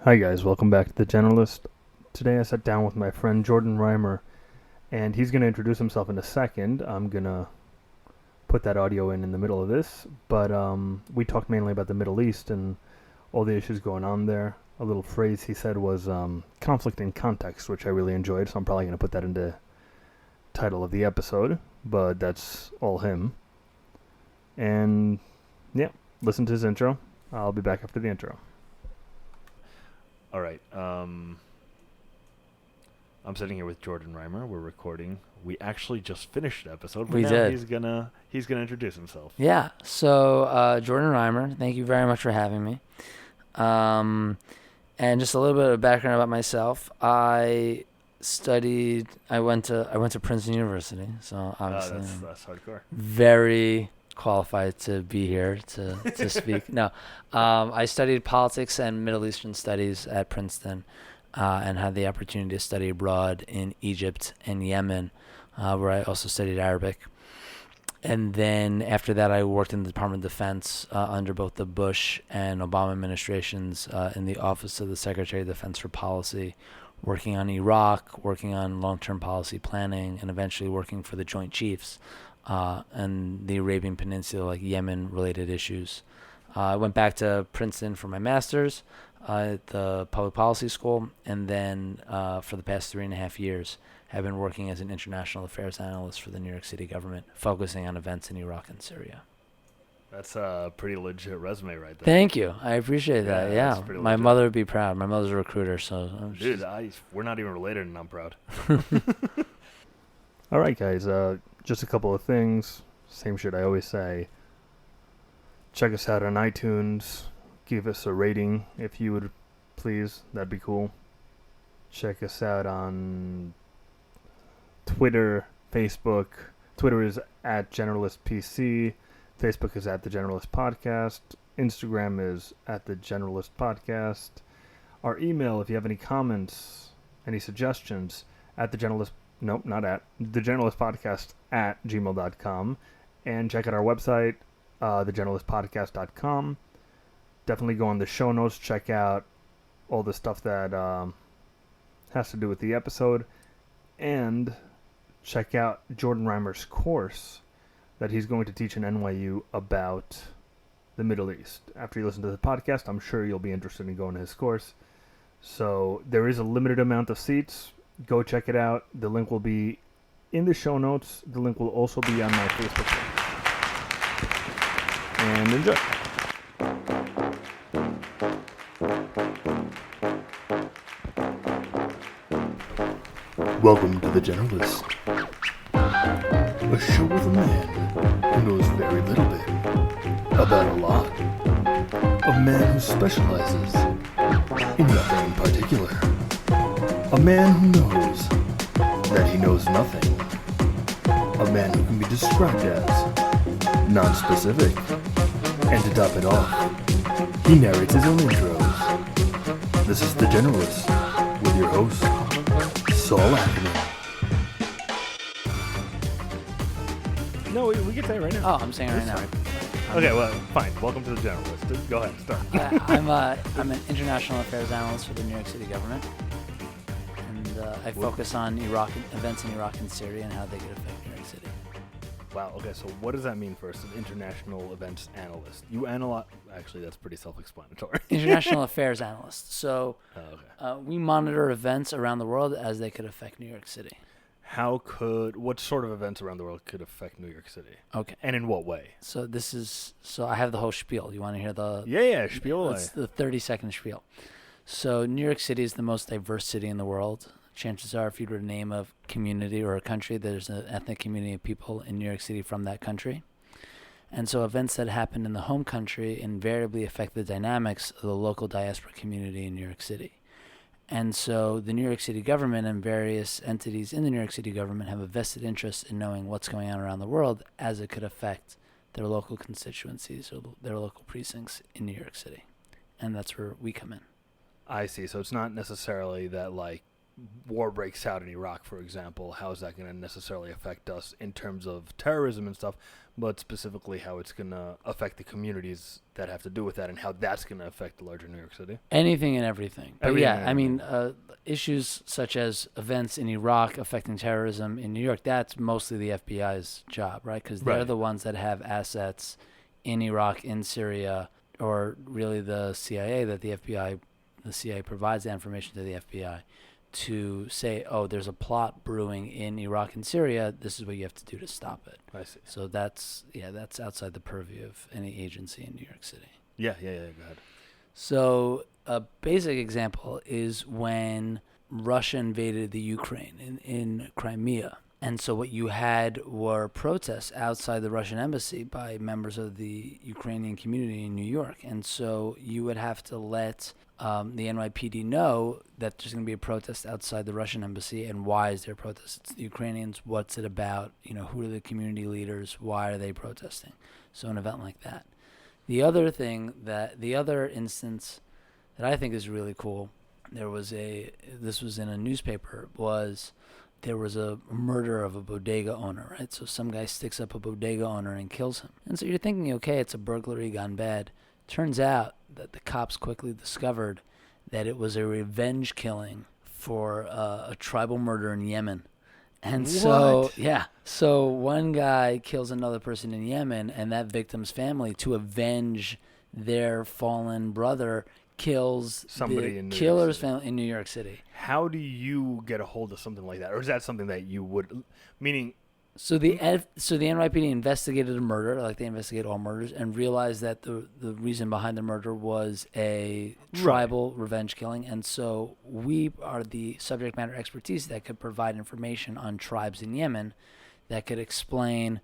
Hi guys, welcome back to the Generalist. Today I sat down with my friend Jordan Reimer, and he's going to introduce himself in a second. I'm going to put that audio in the middle of this, but we talked mainly about the Middle East and all the issues going on there. A little phrase he said was conflict in context, which I really enjoyed, so I'm probably going to put that in the title of the episode, but that's all him. And yeah, listen to his intro. I'll be back after the intro. All right. I'm sitting here with Jordan Reimer. We're recording. We actually just finished the episode. But We now did. He's gonna introduce himself. Yeah. So Jordan Reimer, thank you very much for having me. And just a little bit of background about myself. I went to Princeton University, so obviously That's hardcore. very qualified to be here to speak. No, I studied politics and Middle Eastern studies at Princeton, and had the opportunity to study abroad in Egypt and Yemen, where I also studied Arabic. And then after that, I worked in the Department of Defense under both the Bush and Obama administrations in the Office of the Secretary of Defense for Policy, working on Iraq, working on long-term policy planning, and eventually working for the Joint Chiefs and the Arabian Peninsula, like Yemen-related issues. I went back to Princeton for my master's at the Public Policy School, and then for the past 3.5 years, have been working as an international affairs analyst for the New York City government, focusing on events in Iraq and Syria. That's a pretty legit resume right there. Thank you. I appreciate that. Yeah, that's Yeah. pretty My legit. mother would be proud. My mother's a recruiter, so Dude, we're not even related, and I'm proud. All right, guys. Just a couple of things. Same shit I always say. Check us out on iTunes. Give us a rating if you would, please. That'd be cool. Check us out on Twitter, Facebook. Twitter is at GeneralistPC. Facebook is at The Generalist Podcast. Instagram is at The Generalist Podcast. Our email, if you have any comments, any suggestions, at The Generalist... Nope, not at. The Generalist Podcast at gmail.com. And check out our website, thegeneralistpodcast.com. Definitely go on the show notes. Check out all the stuff that has to do with the episode. And check out Jordan Reimer's course that he's going to teach in NYU about the Middle East. After you listen to the podcast, I'm sure you'll be interested in going to his course. So there is a limited amount of seats. Go check it out. The link will be in the show notes. The link will also be on my Facebook page. And enjoy. Welcome to The Generalist, a show with a man who knows very little bit about a lot. A man who specializes in nothing in particular. A man who knows that he knows nothing. A man who can be described as non-specific. And to top it off, he narrates his own intros. This is The Generalist with your host, Saul Ackerman. No, we can say it right now. I'm saying right now. Okay, well, fine. Welcome to The Generalist. Go ahead, start. I'm an international affairs analyst for the New York City government, and I focus on events in Iraq and Syria and how they could affect New York City. Wow, okay, so what does that mean for us, an international events analyst? You analyze... Actually, that's pretty self-explanatory. International affairs analyst. So Okay. we monitor events around the world as they could affect New York City. What sort of events around the world could affect New York City? Okay. And in what way? So I have the whole spiel. You want to hear the... Yeah, spiel away. It's the 30-second spiel. So New York City is the most diverse city in the world. Chances are, if you were to name a community or a country, there's an ethnic community of people in New York City from that country. And so events that happen in the home country invariably affect the dynamics of the local diaspora community in New York City. And so the New York City government and various entities in the New York City government have a vested interest in knowing what's going on around the world as it could affect their local constituencies or their local precincts in New York City. And that's where we come in. I see. So it's not necessarily that, like, war breaks out in Iraq, for example, how is that going to necessarily affect us in terms of terrorism and stuff, but specifically how it's going to affect the communities that have to do with that and how that's going to affect the larger New York City? Anything and everything. But Everything yeah, and I mean, everything. issues such as events in Iraq affecting terrorism in New York, that's mostly the FBI's job, right? Because they're Right. the ones that have assets in Iraq, in Syria, or really the CIA that the CIA provides the information to the FBI to say, oh, there's a plot brewing in Iraq and Syria. This is what you have to do to stop it. I see. So that's outside the purview of any agency in New York City. Yeah, go ahead. So a basic example is when Russia invaded the Ukraine in Crimea. And so what you had were protests outside the Russian embassy by members of the Ukrainian community in New York. And so you would have to let the NYPD know that there's going to be a protest outside the Russian embassy, and why is there a protest? It's the Ukrainians. What's it about? Who are the community leaders? Why are they protesting? So an event like that. The other instance that I think is really cool, this was in a newspaper, there was a murder of a bodega owner, right? So some guy sticks up a bodega owner and kills him. And so you're thinking, okay, it's a burglary gone bad. Turns out that the cops quickly discovered that it was a revenge killing for a tribal murder in Yemen. And so one guy kills another person in Yemen, and that victim's family, to avenge their fallen brother, kills Somebody the in New York killer's City. family in New York City. How do you get a hold of something like that? Or is that something that you would, meaning... So the NYPD investigated a murder, like they investigate all murders, and realized that the reason behind the murder was a tribal revenge killing. And so we are the subject matter expertise that could provide information on tribes in Yemen that could explain,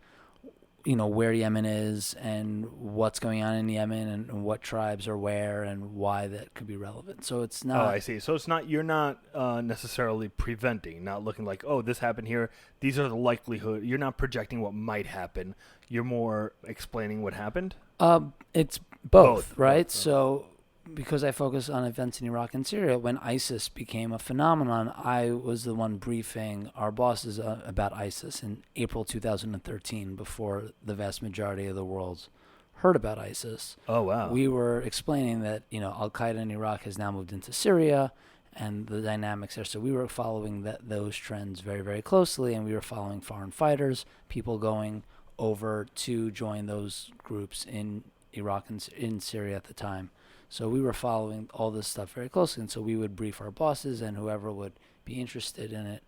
where Yemen is and what's going on in Yemen and what tribes are where and why that could be relevant. So it's not... Oh, I see. So it's not, you're not necessarily preventing, not looking like, oh, this happened here. These are the likelihood. You're not projecting what might happen. You're more explaining what happened? It's both, right? Both. So because I focus on events in Iraq and Syria, when ISIS became a phenomenon, I was the one briefing our bosses about ISIS in April 2013, before the vast majority of the world heard about ISIS. Oh, wow. We were explaining that, Al-Qaeda in Iraq has now moved into Syria and the dynamics there. So we were following those trends very, very closely, and we were following foreign fighters, people going over to join those groups in Iraq and in Syria at the time. So we were following all this stuff very closely, and so we would brief our bosses and whoever would be interested in it,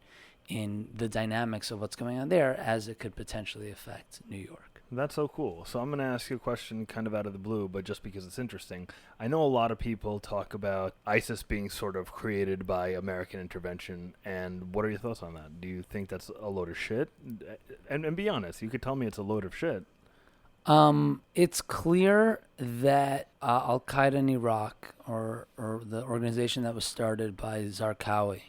in the dynamics of what's going on there, as it could potentially affect New York. That's so cool. So I'm going to ask you a question kind of out of the blue, but just because it's interesting. I know a lot of people talk about ISIS being sort of created by American intervention, and what are your thoughts on that? Do you think that's a load of shit? And be honest, you could tell me it's a load of shit. It's clear that Al-Qaeda in Iraq, or the organization that was started by Zarqawi,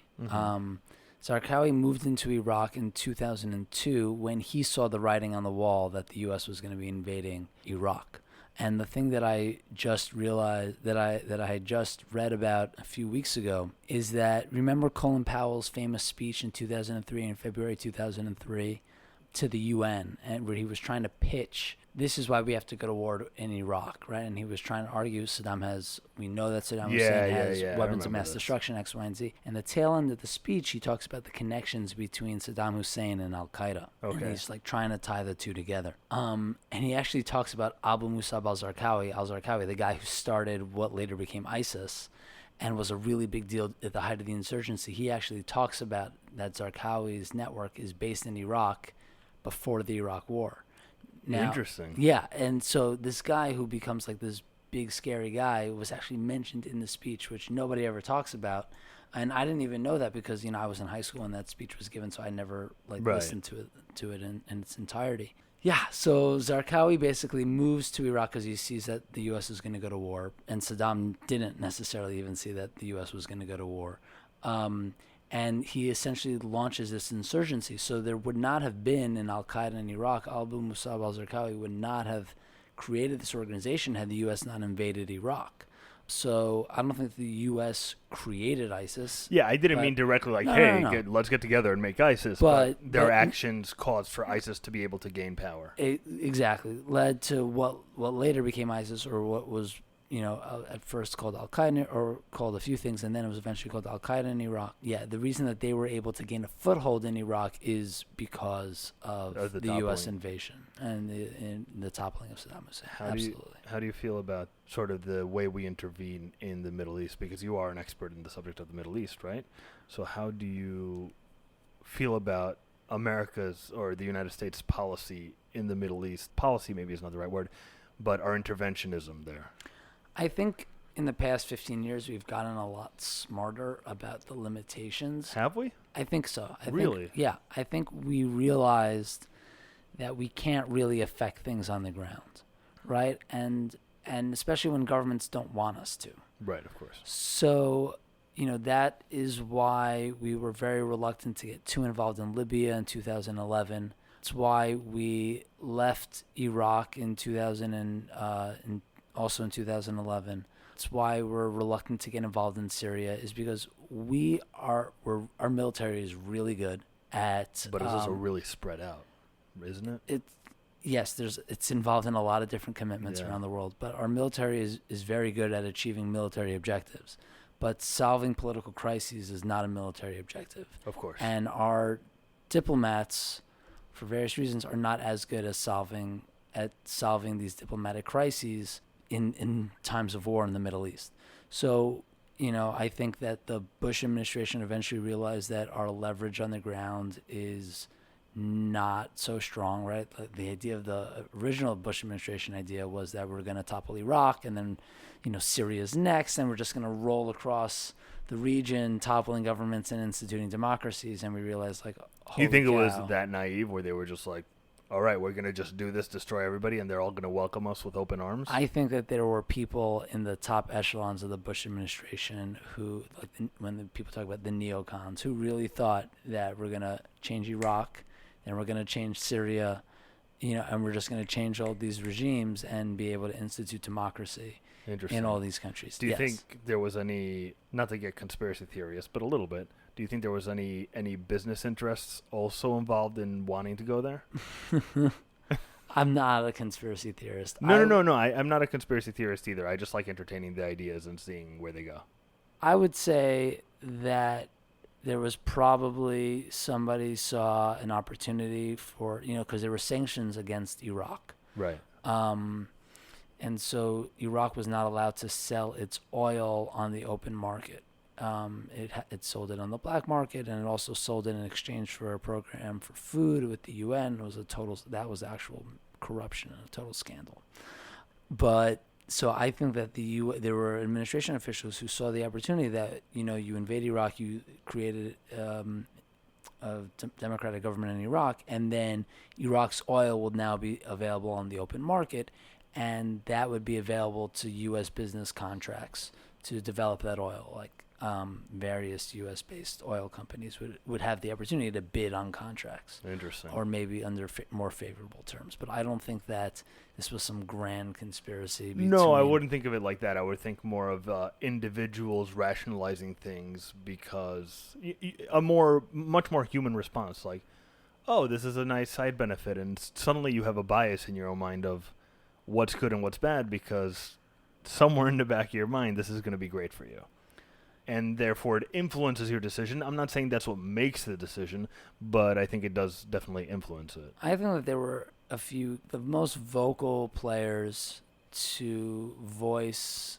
Zarqawi moved into Iraq in 2002 when he saw the writing on the wall that the U.S. was going to be invading Iraq. And the thing that I just realized, that I had just read about a few weeks ago, is that, remember Colin Powell's famous speech in 2003, in February 2003, to the UN, and where he was trying to pitch, this is why we have to go to war in Iraq, right? And he was trying to argue we know that Saddam Hussein has weapons of mass destruction, X, Y, and Z. And the tail end of the speech, he talks about the connections between Saddam Hussein and Al-Qaeda. Okay. And he's like trying to tie the two together. And he actually talks about Abu Musab al-Zarqawi, the guy who started what later became ISIS, and was a really big deal at the height of the insurgency. He actually talks about that Zarqawi's network is based in Iraq before the Iraq War. Now, interesting. Yeah, and so this guy who becomes like this big scary guy was actually mentioned in the speech, which nobody ever talks about. And I didn't even know that because, I was in high school when that speech was given, so I never listened to it in its entirety. Yeah, so Zarqawi basically moves to Iraq because he sees that the U.S. is going to go to war, and Saddam didn't necessarily even see that the U.S. was going to go to war. And he essentially launches this insurgency. So there would not have been an Al-Qaeda in Iraq. Abu Musab al-Zarqawi would not have created this organization had the U.S. not invaded Iraq. So I don't think the U.S. created ISIS. Yeah, I didn't but- mean directly like, No, hey, no, no. let's get together and make ISIS. But- Their but- actions caused for ISIS to be able to gain power. It exactly led to what later became ISIS, or what was at first called Al Qaeda, or called a few things, and then it was eventually called Al Qaeda in Iraq. Yeah, the reason that they were able to gain a foothold in Iraq is because of the U.S. toppling. invasion and the toppling of Saddam Hussein. Absolutely. How do you feel about sort of the way we intervene in the Middle East? Because you are an expert in the subject of the Middle East, right? So how do you feel about America's or the United States policy in the Middle East? Policy maybe is not the right word, but our interventionism there. I think in the past 15 years we've gotten a lot smarter about the limitations. Have we? I think so. Really? I think we realized that we can't really affect things on the ground, right? And especially when governments don't want us to. Right, of course. So, that is why we were very reluctant to get too involved in Libya in 2011. It's why we left Iraq in 2000 and also in 2011. It's why we're reluctant to get involved in Syria, is because our military is really good at. But it's also really spread out, isn't it? It's involved in a lot of different commitments around the world, but our military is very good at achieving military objectives. But solving political crises is not a military objective. Of course. And our diplomats, for various reasons, are not as good as solving these diplomatic crises in times of war in the Middle East. So, I think that the Bush administration eventually realized that our leverage on the ground is not so strong, right? The idea of the original Bush administration idea was that we're going to topple Iraq, and then, Syria's next, and we're just going to roll across the region, toppling governments and instituting democracies. And we realized, You think cow. it was that naive where they were just like, all right, we're going to just do this, destroy everybody, and they're all going to welcome us with open arms? I think that there were people in the top echelons of the Bush administration who, when the people talk about the neocons, who really thought that we're going to change Iraq and we're going to change Syria, and we're just going to change all these regimes and be able to institute democracy in all these countries. Do you think there was any, not to get conspiracy theorist, but a little bit, do you think there was any business interests also involved in wanting to go there? I'm not a conspiracy theorist. No. I'm not a conspiracy theorist either. I just like entertaining the ideas and seeing where they go. I would say that there was probably somebody saw an opportunity for, because there were sanctions against Iraq. Right. And so Iraq was not allowed to sell its oil on the open market. It sold it on the black market, and it also sold it in exchange for a program for food with the UN. That was actual corruption and a total scandal. But so I think that there were administration officials who saw the opportunity that, you invade Iraq, you created a democratic government in Iraq, and then Iraq's oil will now be available on the open market, and that would be available to U.S. business contracts to develop that oil. Various U.S.-based oil companies would have the opportunity to bid on contracts. Interesting. Or maybe under more favorable terms. But I don't think that this was some grand conspiracy. No, I wouldn't think of it like that. I would think more of individuals rationalizing things because much more human response. Like, oh, this is a nice side benefit. And suddenly you have a bias in your own mind of what's good and what's bad because somewhere in the back of your mind, this is going to be great for you. And therefore it influences your decision. I'm not saying that's what makes the decision, but I think it does definitely influence it. I think that there were the most vocal players to voice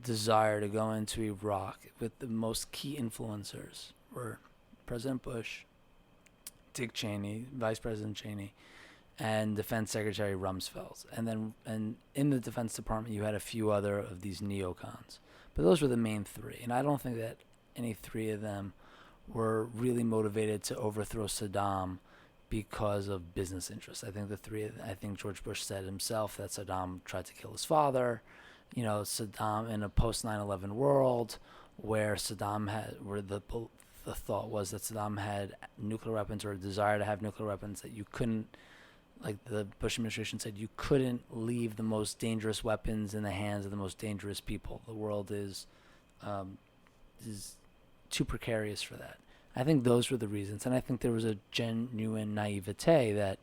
desire to go into Iraq with the most key influencers were President Bush, Dick Cheney, Vice President Cheney, and Defense Secretary Rumsfeld. And in the Defense Department, you had a few other of these neocons. But those were the main three. And I don't think that any three of them were really motivated to overthrow Saddam because of business interests. I think George Bush said himself that Saddam tried to kill his father. Saddam in a post 9/11 world where the thought was that Saddam had nuclear weapons or a desire to have nuclear weapons that you couldn't like the Bush administration said, you couldn't leave the most dangerous weapons in the hands of the most dangerous people. The world is too precarious for that. I think those were the reasons, and I think there was a genuine naivete that,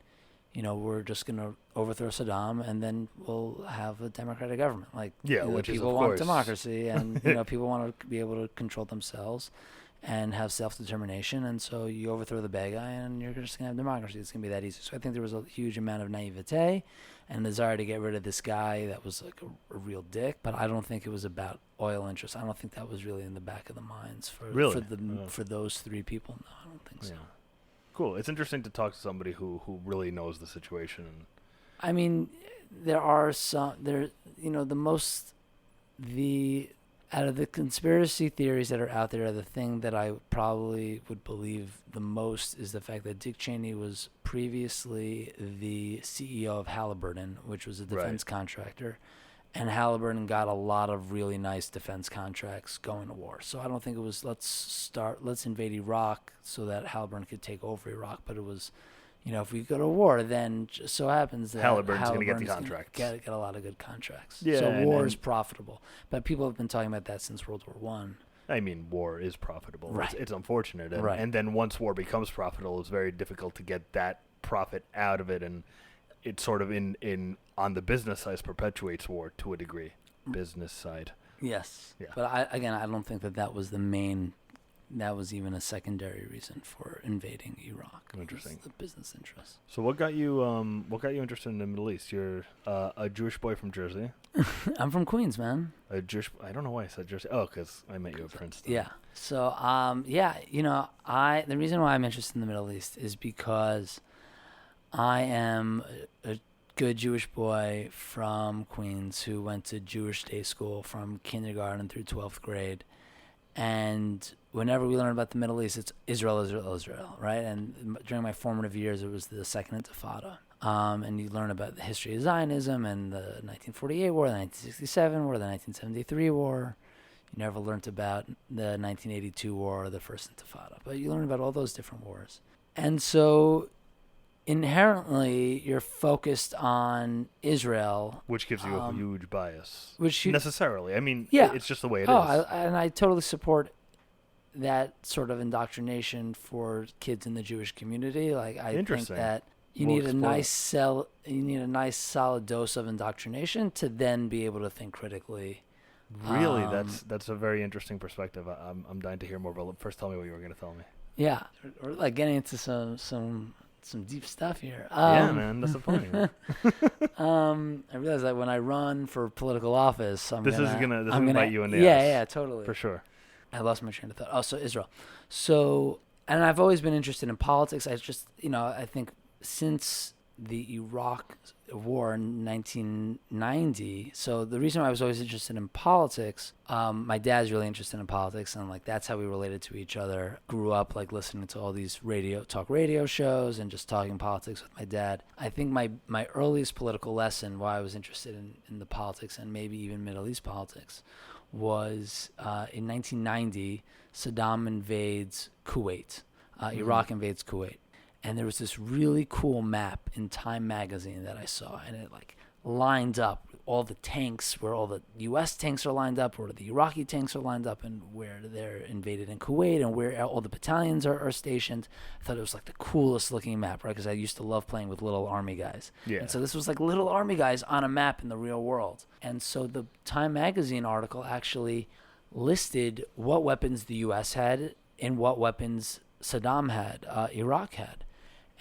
we're just going to overthrow Saddam and then we'll have a democratic government. Like, which is, people of want course, democracy, and people want to be able to control themselves and have self-determination, and so you overthrow the bad guy and you're just going to have democracy. It's going to be that easy. So I think there was a huge amount of naivete and desire to get rid of this guy that was like a real dick, but I don't think it was about oil interests. I don't think that was really in the back of the minds for those three people. No, I don't think so. Cool. It's interesting to talk to somebody who really knows the situation. I mean, there are out of the conspiracy theories that are out there, the thing that I probably would believe the most is the fact that Dick Cheney was previously the CEO of Halliburton, which was a defense contractor, and Halliburton got a lot of really nice defense contracts going to war. So I don't think it was let's invade Iraq so that Halliburton could take over Iraq, but it was, if we go to war, then just so happens that Halliburton's going to get the contracts. Get a lot of good contracts. Yeah, so war is profitable. But people have been talking about that since World War One. I mean, war is profitable. Right. It's unfortunate. And, right. and then once war becomes profitable, it's very difficult to get that profit out of it. And it sort of on the business side perpetuates war to a degree. Business side. Yes. Yeah. But I don't think that was the main. That was even a secondary reason for invading Iraq. Interesting. The business interests. So what got you interested in the Middle East? You're a Jewish boy from Jersey. I'm from Queens, man. I don't know why I said Jersey. Oh, because I met you at Princeton. Yeah. So the reason why I'm interested in the Middle East is because I am a good Jewish boy from Queens who went to Jewish day school from kindergarten through 12th grade. And whenever we learn about the Middle East, it's Israel, Israel, Israel, right? And during my formative years, it was the Second Intifada. And you learn about the history of Zionism and the 1948 war, the 1967 war, the 1973 war. You never learned about the 1982 war or the First Intifada. But you learn about all those different wars. And so inherently, you're focused on Israel. Which gives you a huge bias. Necessarily. I mean, it's just the way it is. And I totally support that sort of indoctrination for kids in the Jewish community. Like, I think that you need a nice solid dose of indoctrination to then be able to think critically. Really, that's a very interesting perspective. I'm dying to hear more, but first tell me what you were going to tell me. Yeah, or like getting into some deep stuff here. Yeah, man, that's the point. I realize that when I run for political office, this is gonna bite you in the ass. Yeah, totally. For sure. I lost my train of thought. Oh, so Israel. So, and I've always been interested in politics. I just, I think since the Iraq war in 1990, so the reason why I was always interested in politics, my dad's really interested in politics, and like that's how we related to each other. Grew up like listening to all these talk radio shows and just talking politics with my dad. I think my earliest political lesson, why I was interested in the politics and maybe even Middle East politics, was in 1990, Saddam invades Kuwait. Iraq invades Kuwait. And there was this really cool map in Time magazine that I saw, and it like lined up all the tanks, where all the U.S. tanks are lined up, where the Iraqi tanks are lined up, and where they're invaded in Kuwait, and where all the battalions are stationed. I thought it was like the coolest looking map, right? Because I used to love playing with little army guys. Yeah. And so this was like little army guys on a map in the real world. And so the Time magazine article actually listed what weapons the U.S. had and what weapons Saddam had, Iraq had,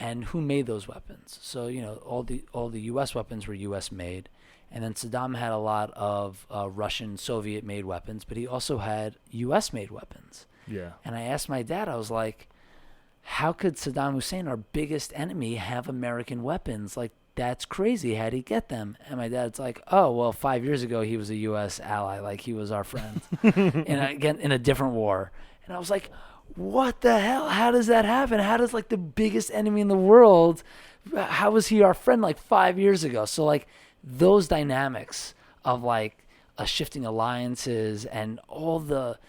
and who made those weapons. So, all the U.S. weapons were U.S. made, and then Saddam had a lot of Russian, Soviet-made weapons, but he also had U.S.-made weapons. Yeah. And I asked my dad, I was like, how could Saddam Hussein, our biggest enemy, have American weapons? Like, that's crazy. How'd he get them? And my dad's like, oh, well, 5 years ago, he was a U.S. ally. Like, he was our friend. And again, in a different war. And I was like, what the hell? How does that happen? How does like the biggest enemy in the world, how was he our friend like 5 years ago? So like those dynamics of like shifting alliances and all the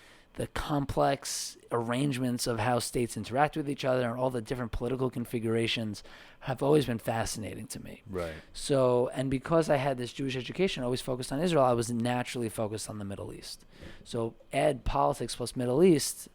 the complex arrangements of how states interact with each other and all the different political configurations have always been fascinating to me. Right. So, and because I had this Jewish education, always focused on Israel, I was naturally focused on the Middle East. So add politics plus Middle East,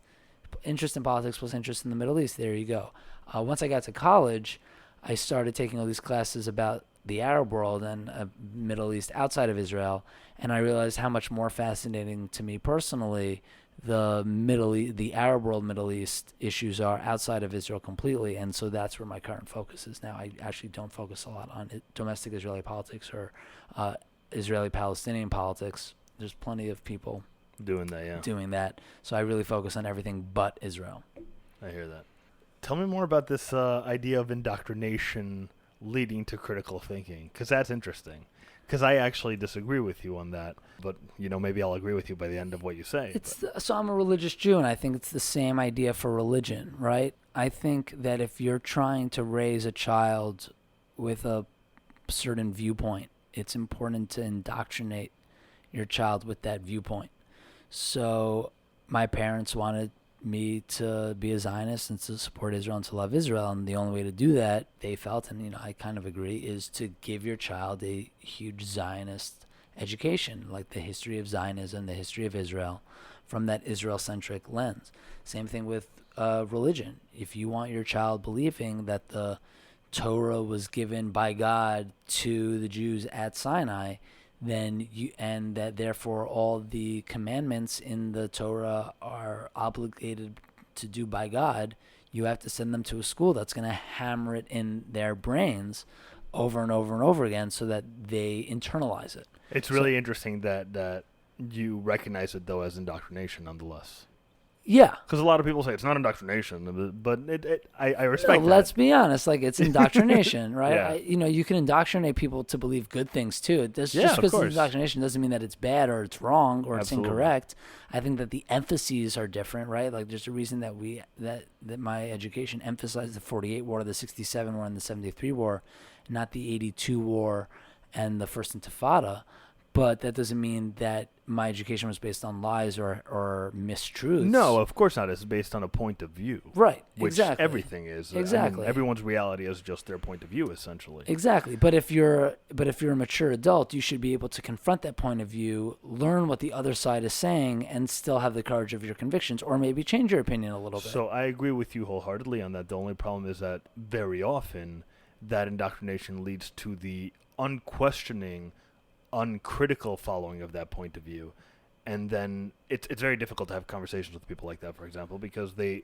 interest in politics plus interest in the Middle East, there you go. Once I got to college, I started taking all these classes about the Arab world and Middle East outside of Israel, and I realized how much more fascinating to me personally the Arab world, Middle East issues are outside of Israel completely, and so that's where my current focus is now. I actually don't focus a lot on domestic Israeli politics or Israeli-Palestinian politics. There's plenty of people doing that. So I really focus on everything but Israel. I hear that. Tell me more about this idea of indoctrination leading to critical thinking, because that's interesting. Because I actually disagree with you on that, but maybe I'll agree with you by the end of what you say. So I'm a religious Jew, and I think it's the same idea for religion, right? I think that if you're trying to raise a child with a certain viewpoint, it's important to indoctrinate your child with that viewpoint. So my parents wanted me to be a Zionist and to support Israel and to love Israel, and the only way to do that, they felt, and I kind of agree, is to give your child a huge Zionist education, like the history of Zionism, the history of Israel, from that Israel-centric lens. Same thing with religion. If you want your child believing that the Torah was given by God to the Jews at Sinai, and that therefore all the commandments in the Torah are obligated to do by God, you have to send them to a school that's going to hammer it in their brains over and over and over again so that they internalize it. It's really interesting that you recognize it, though, as indoctrination nonetheless. Yeah. Because a lot of people say it's not indoctrination, but I respect that. Let's be honest, it's indoctrination, right? Yeah. You can indoctrinate people to believe good things, too. Just because it's indoctrination doesn't mean that it's bad or it's wrong or Absolutely. It's incorrect. I think that the emphases are different, right? There's a reason that my education emphasized the 48 war, the 67 war, and the 73 war, not the 82 war and the First Intifada. But that doesn't mean that my education was based on lies or mistruths. No, of course not. It's based on a point of view. Right, which exactly. Everything is. Exactly. Everyone's reality is just their point of view, essentially. Exactly. But if you're a mature adult, you should be able to confront that point of view, learn what the other side is saying, and still have the courage of your convictions, or maybe change your opinion a little bit. So I agree with you wholeheartedly on that. The only problem is that very often that indoctrination leads to the unquestioning, uncritical following of that point of view, and then it's very difficult to have conversations with people like that, for example, because they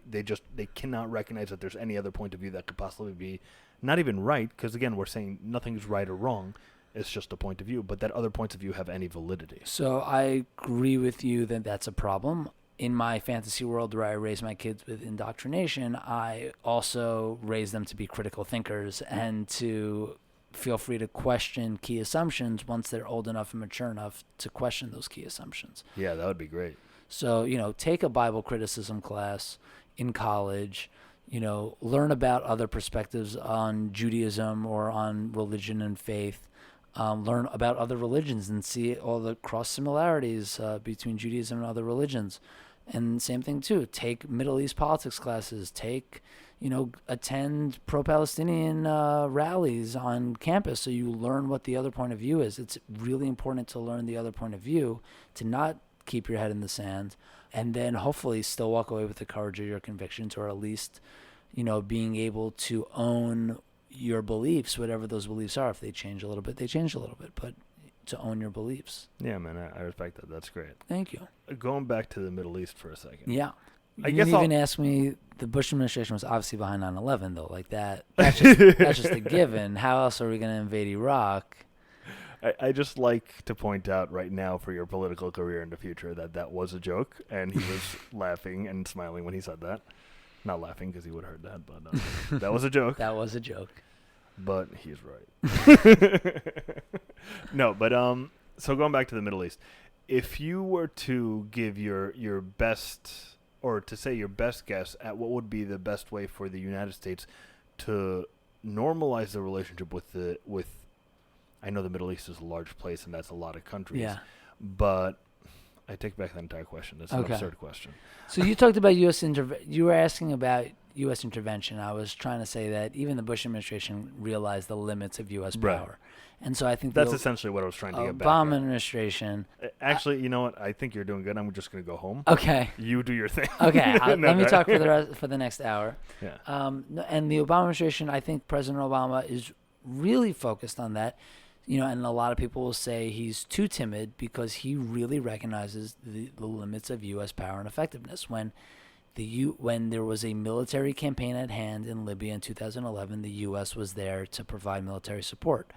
cannot recognize that there's any other point of view that could possibly be not even right, because again, we're saying nothing's right or wrong, it's just a point of view, but that other points of view have any validity. So I agree with you that that's a problem. In my fantasy world where I raise my kids with indoctrination, I also raise them to be critical thinkers and to feel free to question key assumptions once they're old enough and mature enough to question those key assumptions. Yeah, that would be great. So, take a Bible criticism class in college, learn about other perspectives on Judaism or on religion and faith, learn about other religions and see all the cross similarities between Judaism and other religions. And same thing too, take Middle East politics classes, attend pro-Palestinian rallies on campus so you learn what the other point of view is. It's really important to learn the other point of view, to not keep your head in the sand, and then hopefully still walk away with the courage of your convictions, or at least, being able to own your beliefs, whatever those beliefs are. If they change a little bit, they change a little bit, but to own your beliefs. Yeah, man, I respect that. That's great. Thank you. Going back to the Middle East for a second. Yeah. I You guess didn't even ask me, the Bush administration was obviously behind 9/11, though. That's just a given. How else are we going to invade Iraq? I just like to point out right now for your political career in the future that was a joke, and he was laughing and smiling when he said that. Not laughing because he would have heard that, but that was a joke. That was a joke. But he's right. No, but so going back to the Middle East, if you were to give your best, or to say your best guess at what would be the best way for the United States to normalize the relationship with I know the Middle East is a large place and that's a lot of countries. Yeah. But I take back that entire question. That's an absurd question. So you talked about you were asking about U.S. intervention. I was trying to say that even the Bush administration realized the limits of U.S. power. And so I think that's essentially what I was trying to get back. Obama administration. Actually, you know what? I think you're doing good. I'm just going to go home. Okay. You do your thing. Okay. Let me talk for the next hour. Yeah. And the Obama administration, I think President Obama is really focused on that. And a lot of people will say he's too timid because he really recognizes the limits of U.S. power and effectiveness. When there was a military campaign at hand in Libya in 2011, the U.S. was there to provide military support.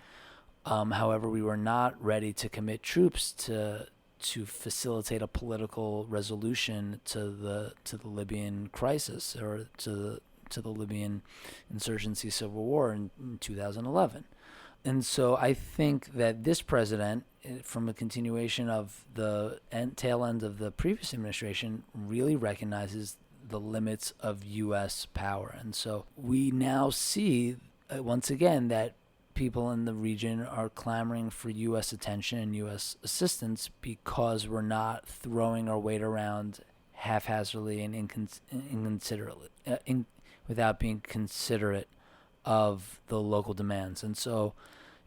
However, we were not ready to commit troops to facilitate a political resolution to the Libyan crisis or to the Libyan insurgency civil war in 2011. And so I think that this president, from a continuation of the tail end of the previous administration, really recognizes the limits of U.S. power. And so we now see, once again, that people in the region are clamoring for U.S. attention and U.S. assistance because we're not throwing our weight around haphazardly and inconsiderately, without being considerate of the local demands. And so,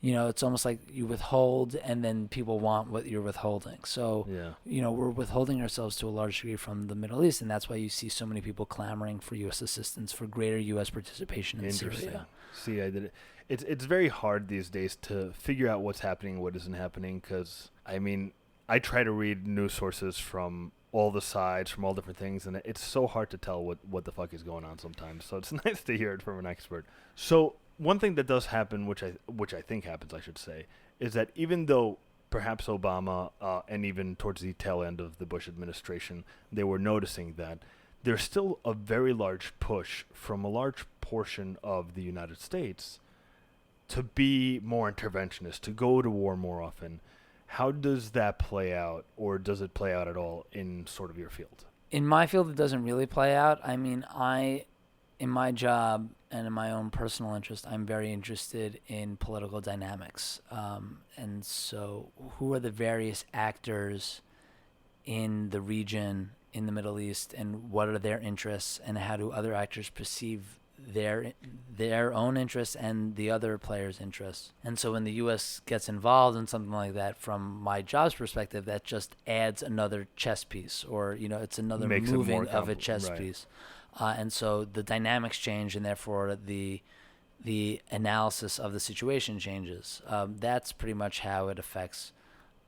it's almost like you withhold and then people want what you're withholding. So, we're withholding ourselves to a large degree from the Middle East, and that's why you see so many people clamoring for U.S. assistance, for greater U.S. participation in Syria. See, I did it. It's very hard these days to figure out what's happening, what isn't happening, because, I try to read news sources from all the sides, from all different things, and it's so hard to tell what the fuck is going on sometimes. So it's nice to hear it from an expert. So one thing that does happen, which I think happens, I should say, is that even though perhaps Obama and even towards the tail end of the Bush administration, they were noticing that there's still a very large push from a large portion of the United States to be more interventionist, to go to war more often. How does that play out, or does it play out at all in sort of your field? In my field, it doesn't really play out. In my job and in my own personal interest, I'm very interested in political dynamics. And so who are the various actors in the region, in the Middle East, and what are their interests, and how do other actors perceive their own interests and the other players' interests. And so when the U.S. gets involved in something like that, from my job's perspective, that just adds another chess piece, or it's another moving of a chess piece. And so the dynamics change, and therefore the analysis of the situation changes. That's pretty much how it affects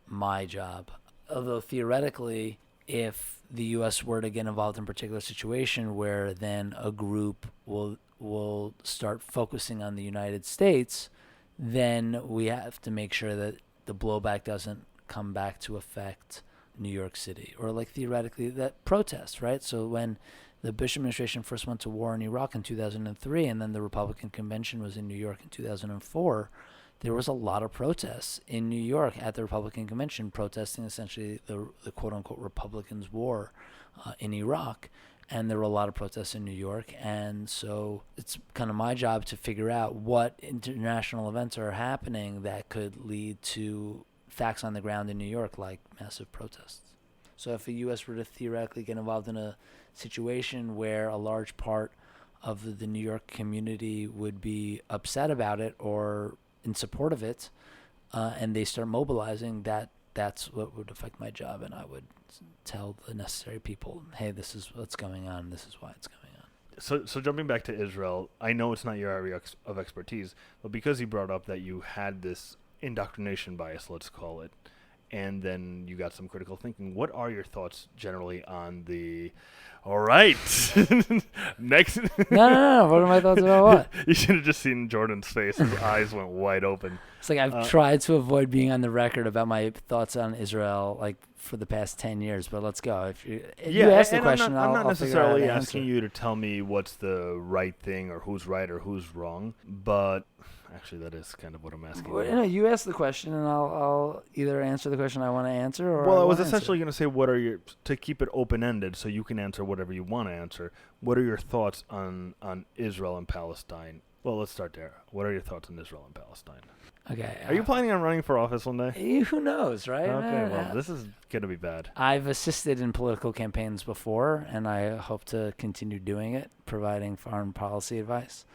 my job. Although theoretically, if the U.S. were to get involved in a particular situation where then a group will start focusing on the United States, then we have to make sure that the blowback doesn't come back to affect New York City, or like theoretically that protests, right? So when the Bush administration first went to war in Iraq in 2003, and then the Republican convention was in New York in 2004, there was a lot of protests in New York at the Republican convention, protesting essentially the quote-unquote Republicans' war in Iraq. And there were a lot of protests in New York. And so it's kind of my job to figure out what international events are happening that could lead to facts on the ground in New York, like massive protests. So if the U.S. were to theoretically get involved in a situation where a large part of the New York community would be upset about it or in support of it, and they start mobilizing, that's what would affect my job, and I would tell the necessary people, hey, this is what's going on, this is why it's going on. So jumping back to Israel, I know it's not your area of expertise, but because you brought up that you had this indoctrination bias, let's call it, and then you got some critical thinking, what are your thoughts generally on the... All right. Next. No. What are my thoughts about what? You should have just seen Jordan's face. His eyes went wide open. It's like I've tried to avoid being on the record about my thoughts on Israel, like, for the past 10 years, but let's go. If you ask the question, I'm not necessarily asking answer. you to tell me what's the right thing or who's right or who's wrong, but actually that is kind of what I'm asking. Well, you ask the question, and I'll either answer the question I want to answer, or well, I was essentially going to say, what are your, to keep it open-ended so you can answer whatever you want to answer, what are your thoughts on Israel and Palestine? Well, let's start there. What are your thoughts on Israel and Palestine? Okay. Are you planning on running for office one day? Who knows, right? Okay, well, this is going to be bad. I've assisted in political campaigns before, and I hope to continue doing it, providing foreign policy advice.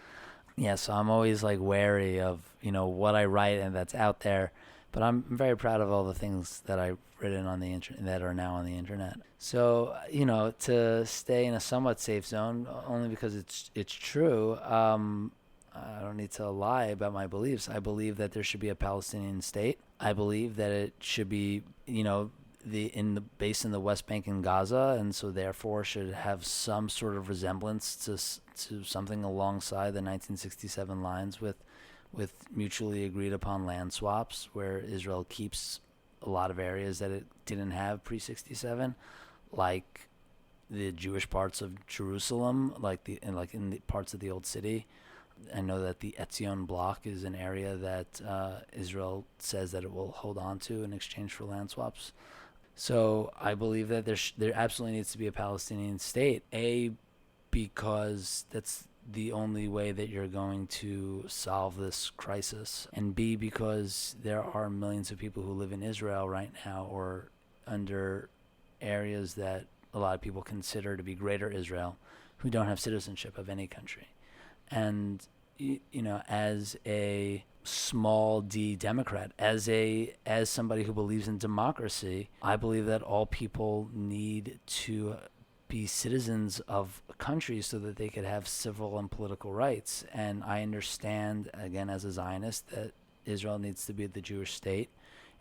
Yeah, so I'm always like wary of, what I write and that's out there. But I'm very proud of all the things that I've written on the internet that are now on the internet. So, to stay in a somewhat safe zone, only because it's true, I don't need to lie about my beliefs. I believe that there should be a Palestinian state. I believe that it should be, based in the West Bank and Gaza, and so therefore should have some sort of resemblance to something alongside the 1967 lines with mutually agreed upon land swaps, where Israel keeps a lot of areas that it didn't have pre-67, like the Jewish parts of Jerusalem, in the parts of the old city. I know that the Etzion block is an area that Israel says that it will hold on to in exchange for land swaps. So I believe that there absolutely needs to be a Palestinian state. Because that's the only way that you're going to solve this crisis, and B, because there are millions of people who live in Israel right now or under areas that a lot of people consider to be greater Israel who don't have citizenship of any country. And as a small d Democrat, as somebody who believes in democracy, I believe that all people need to be citizens of countries so that they could have civil and political rights. And I understand, again, as a Zionist, that Israel needs to be the Jewish state,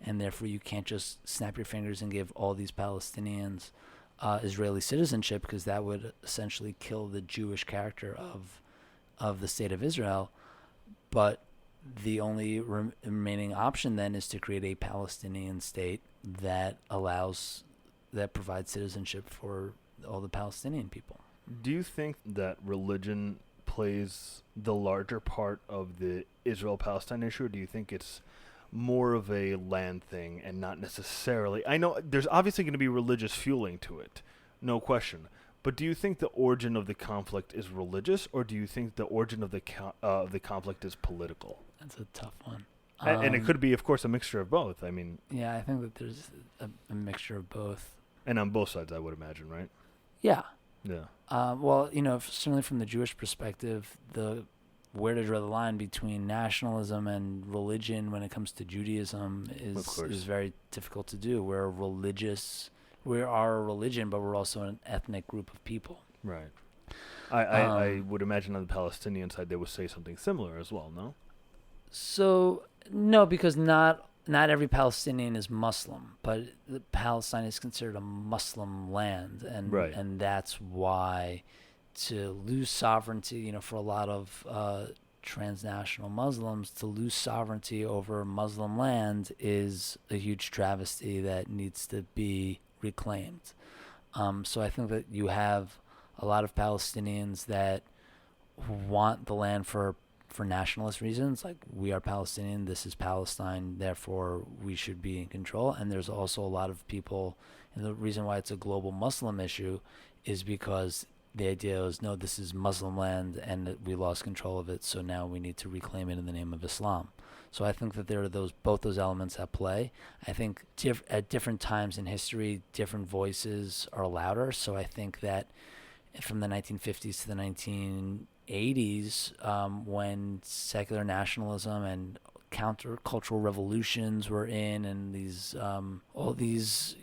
and therefore you can't just snap your fingers and give all these Palestinians Israeli citizenship, because that would essentially kill the Jewish character of the state of Israel. But the only remaining option then is to create a Palestinian state that provides citizenship for all the Palestinian people. Do you think that religion plays the larger part of the Israel-Palestine issue, or do you think it's more of a land thing and not necessarily... I know there's obviously going to be religious fueling to it, no question. But do you think the origin of the conflict is religious, or do you think the origin of the conflict is political? That's a tough one. And it could be, of course, a mixture of both. I mean... Yeah, I think that there's a mixture of both. And on both sides, I would imagine, right? Yeah. Yeah. Well, certainly from the Jewish perspective, where to draw the line between nationalism and religion when it comes to Judaism is very difficult to do. We are a religion, but we're also an ethnic group of people. Right. I would imagine on the Palestinian side they would say something similar as well, no? So, no, because not every Palestinian is Muslim, but Palestine is considered a Muslim land, and right. And that's why to lose sovereignty, for a lot of transnational Muslims, to lose sovereignty over Muslim land is a huge travesty that needs to be reclaimed. So I think that you have a lot of Palestinians that want the land for nationalist reasons, like we are Palestinian, this is Palestine, therefore we should be in control. And there's also a lot of people, and the reason why it's a global Muslim issue is because the idea is, no, this is Muslim land and we lost control of it, so now we need to reclaim it in the name of Islam. So I think that there are both those elements at play. I think at different times in history, different voices are louder. So I think that from the 1950s to the 1980s, when secular nationalism and countercultural revolutions were in, and these all these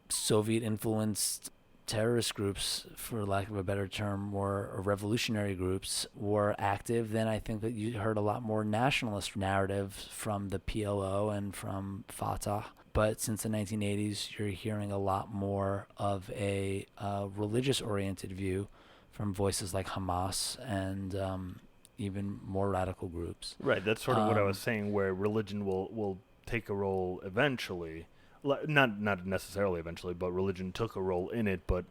Soviet-influenced terrorist groups, for lack of a better term, or revolutionary groups were active, then I think that you heard a lot more nationalist narrative from the PLO and from Fatah. But since the 1980s, you're hearing a lot more of a religious-oriented view from voices like Hamas and even more radical groups. Right, that's sort of what I was saying, where religion will take a role eventually. Not necessarily eventually, but religion took a role in it, but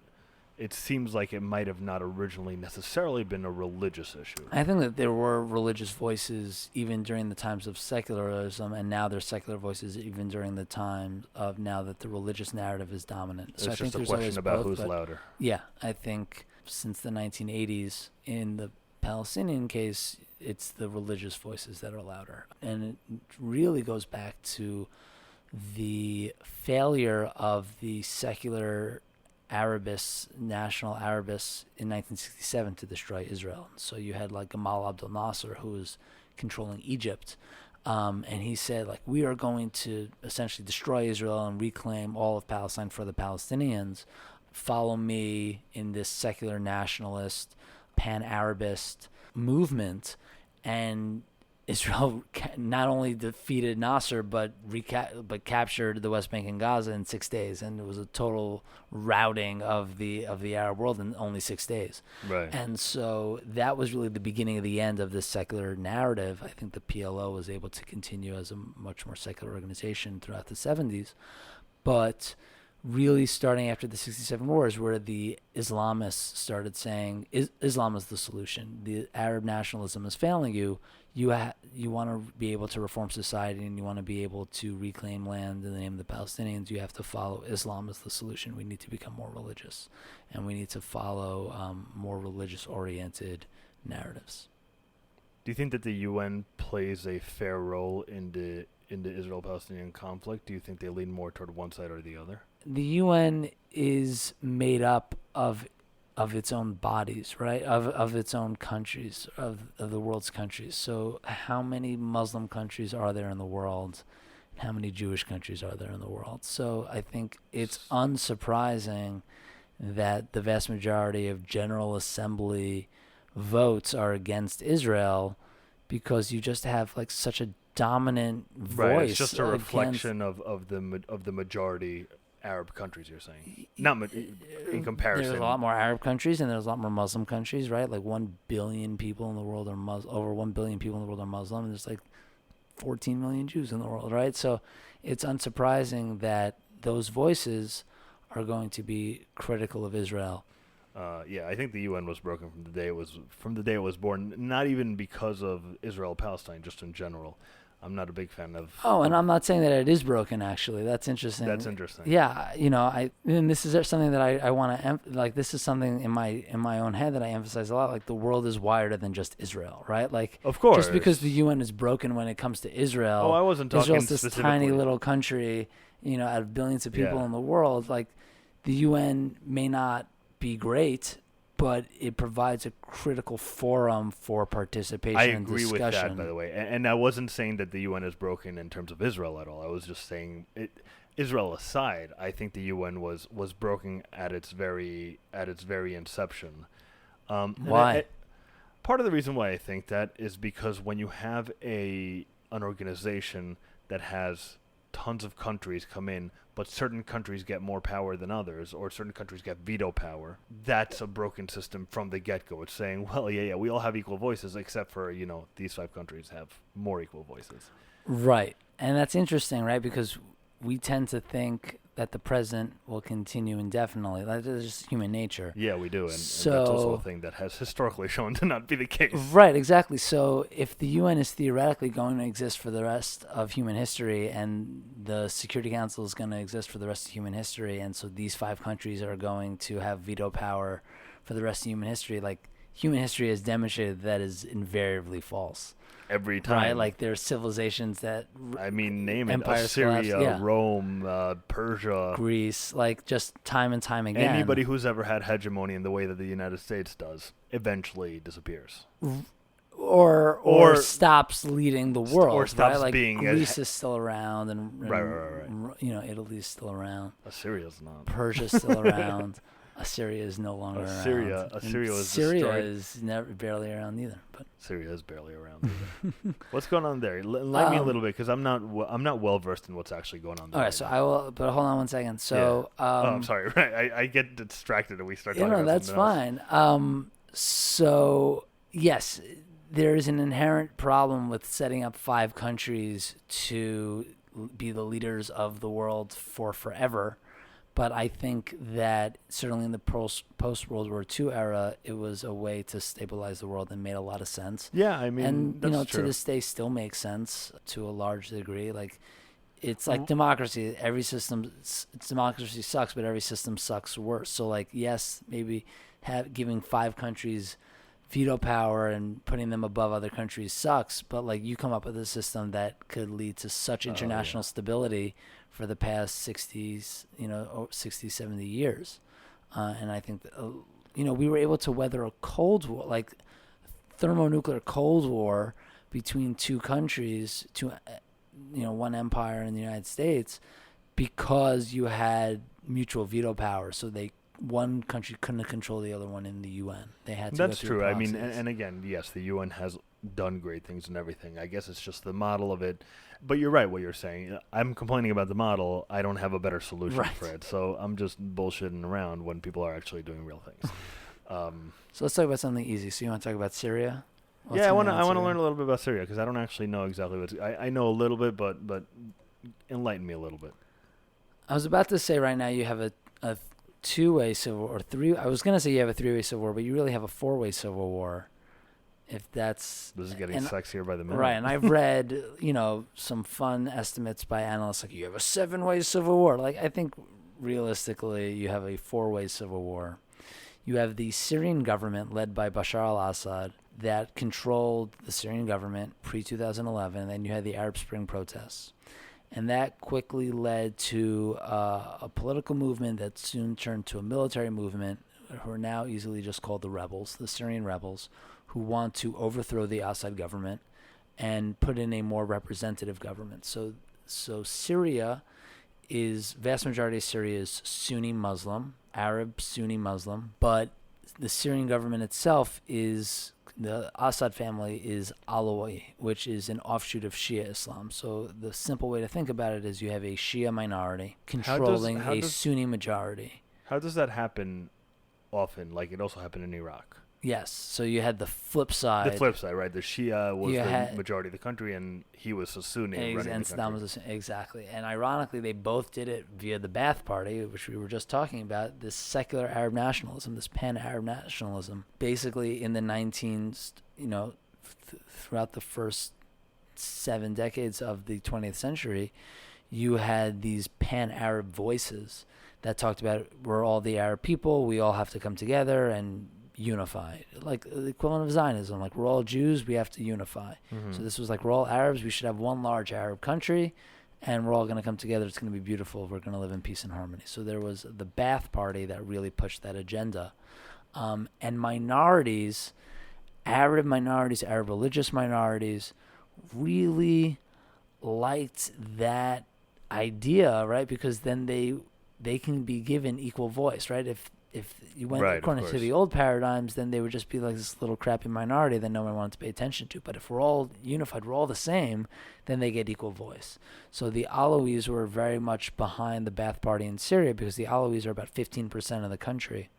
it seems like it might have not originally necessarily been a religious issue. I think that there were religious voices even during the times of secularism, and now there's secular voices even during the time of now that the religious narrative is dominant. So it's just a question about who's louder. Yeah, I think since the 1980s, in the Palestinian case, it's the religious voices that are louder. And it really goes back to the failure of the secular Arabists, national Arabists in 1967 to destroy Israel. So you had like Gamal Abdel Nasser, who was controlling Egypt. And he said, like, we are going to essentially destroy Israel and reclaim all of Palestine for the Palestinians. Follow me in this secular nationalist, pan-Arabist movement. And Israel not only defeated Nasser, but captured the West Bank and Gaza in 6 days, and it was a total routing of the Arab world in only 6 days. Right. And so that was really the beginning of the end of this secular narrative. I think the PLO was able to continue as a much more secular organization throughout the 70s, but really starting after the 67 wars, where the Islamists started saying Islam is the solution. The Arab nationalism is failing you. You want to be able to reform society, and you want to be able to reclaim land in the name of the Palestinians. You have to follow Islam as the solution. We need to become more religious, and we need to follow more religious-oriented narratives. Do you think that the UN plays a fair role in the Israel-Palestinian conflict? Do you think they lean more toward one side or the other? The UN is made up of its own bodies, right? Of its own countries, of the world's countries. So how many Muslim countries are there in the world? How many Jewish countries are there in the world? So I think it's unsurprising that the vast majority of General Assembly votes are against Israel, because you just have like such a dominant voice. Right, it's just a reflection of the majority Arab countries, you're saying? Not in comparison. There's a lot more Arab countries, and there's a lot more Muslim countries, right? Like 1 billion people in the world are over 1 billion people in the world are Muslim, and there's like 14 million Jews in the world, right? So it's unsurprising that those voices are going to be critical of Israel. Yeah, I think the UN was broken from the day it was born. Not even because of Israel-Palestine, just in general. I'm not a big fan of. Oh, and I'm not saying that it is broken. Actually, that's interesting. That's interesting. Yeah, and this is something that I want to like. This is something in my own head that I emphasize a lot. Like, the world is wider than just Israel, right? Like, of course, just because the UN is broken when it comes to Israel. Oh, I wasn't talking Israel's this tiny little country, out of billions of people in the world. Like, the UN may not be great, but it provides a critical forum for participation and discussion. I agree with that, by the way. And I wasn't saying that the UN is broken in terms of Israel at all. I was just saying, Israel aside, I think the UN was broken at its very inception. Why? Part of the reason why I think that is because when you have an organization that has tons of countries come in, but certain countries get more power than others, or certain countries get veto power, that's a broken system from the get-go. It's saying, well, yeah, we all have equal voices, except for, these 5 countries have more equal voices. Right. And that's interesting, right? Because we tend to think that the president will continue indefinitely. That's just human nature. Yeah, we do. And that's also a thing that has historically shown to not be the case. Right, exactly. So if the UN is theoretically going to exist for the rest of human history, and the Security Council is going to exist for the rest of human history, and so these 5 countries are going to have veto power for the rest of human history, like, human history has demonstrated that is invariably false. Every time. Right, like, there's civilizations that... name it. Empires Syria, Rome, Persia. Greece, like, just time and time again. Anybody who's ever had hegemony in the way that the United States does eventually disappears. Or stops leading the world. Or stops right? Like, being... Greece is still around, and right. Italy's still around. Assyria's not. Persia's still around. Assyria is no longer around. Syria was Syria destroyed. is barely around either. But Syria is barely around either. What's going on there? Enlighten me a little bit, because I'm not well versed in what's actually going on there. All right, so I will. But hold on one second. So, I'm sorry. Right, I get distracted and we start talking about that's something fine. else. So yes, there is an inherent problem with setting up 5 countries to be the leaders of the world for forever. But I think that certainly in the post-World War II era, it was a way to stabilize the world and made a lot of sense. Yeah, I mean, and that's true. To this day still makes sense to a large degree. Like, it's like democracy. Democracy sucks, but every system sucks worse. So, like, yes, maybe giving 5 countries veto power and putting them above other countries sucks, but like you come up with a system that could lead to such international stability for the past 60s, 60, 70 years. And I think that, we were able to weather a Cold War, like thermonuclear Cold War between two countries, one empire in the United States, because you had mutual veto power. So one country couldn't control the other one in the UN. They had to. That's go through true. I proxies. mean, and again, yes, the UN has done great things and everything. I guess it's just the model of it. But you're right what you're saying. I'm complaining about the model. I don't have a better solution for it. So I'm just bullshitting around when people are actually doing real things. So let's talk about something easy. So you want to talk about Syria? I want to learn a little bit about Syria because I don't actually know exactly what I know a little bit, but enlighten me a little bit. I was about to say right now you have a two-way civil war, or three. I was going to say you have a three-way civil war, but you really have a four-way civil war. If that's... This is getting sexier by the minute. Right, and I've read, some fun estimates by analysts, like you have a seven-way civil war. Like, I think realistically you have a four-way civil war. You have the Syrian government led by Bashar al-Assad that controlled the Syrian government pre-2011, and then you had the Arab Spring protests. And that quickly led to a political movement that soon turned to a military movement, who are now easily just called the rebels, the Syrian rebels, who want to overthrow the Assad government and put in a more representative government. So Syria vast majority of Syria is Sunni Muslim, Arab Sunni Muslim, but the Syrian government itself the Assad family is Alawi, which is an offshoot of Shia Islam. So the simple way to think about it is you have a Shia minority controlling a Sunni majority. How does that happen often? Like it also happened in Iraq. Yes. So you had the flip side. The flip side, right? The Shia was the majority of the country, and he was a Sunni running the country. Exactly. And ironically, they both did it via the Ba'ath Party, which we were just talking about, this secular Arab nationalism, this pan-Arab nationalism. Basically, in the throughout the first 7 decades of the 20th century, you had these pan-Arab voices that talked about we're all the Arab people, we all have to come together and unify, like the equivalent of Zionism. Like we're all Jews, we have to unify. So this was like we're all Arabs, we should have one large Arab country, and we're all going to come together. It's going to be beautiful. We're going to live in peace and harmony. So there was the Ba'ath Party that really pushed that agenda, and minorities, Arab religious minorities, really liked that idea, right? Because then they can be given equal voice, right? If you went according to the old paradigms, then they would just be like this little crappy minority that no one wanted to pay attention to. But if we're all unified, we're all the same, then they get equal voice. So the Alawis were very much behind the Ba'ath Party in Syria because the Alawis are about 15% of the country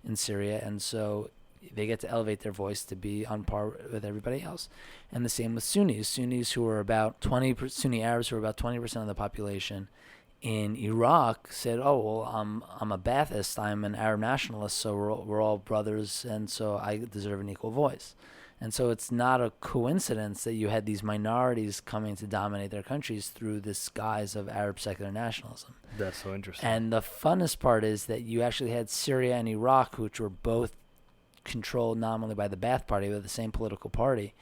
in Syria. And so they get to elevate their voice to be on par with everybody else. And the same with Sunnis. Sunnis who are about Sunni Arabs who are about 20% of the population in Iraq said, "Oh well, I'm a Ba'athist. I'm an Arab nationalist. So we're all brothers, and so I deserve an equal voice." And so it's not a coincidence that you had these minorities coming to dominate their countries through this guise of Arab secular nationalism. That's so interesting. And the funnest part is that you actually had Syria and Iraq, which were both controlled nominally by the Ba'ath Party, but the same political party.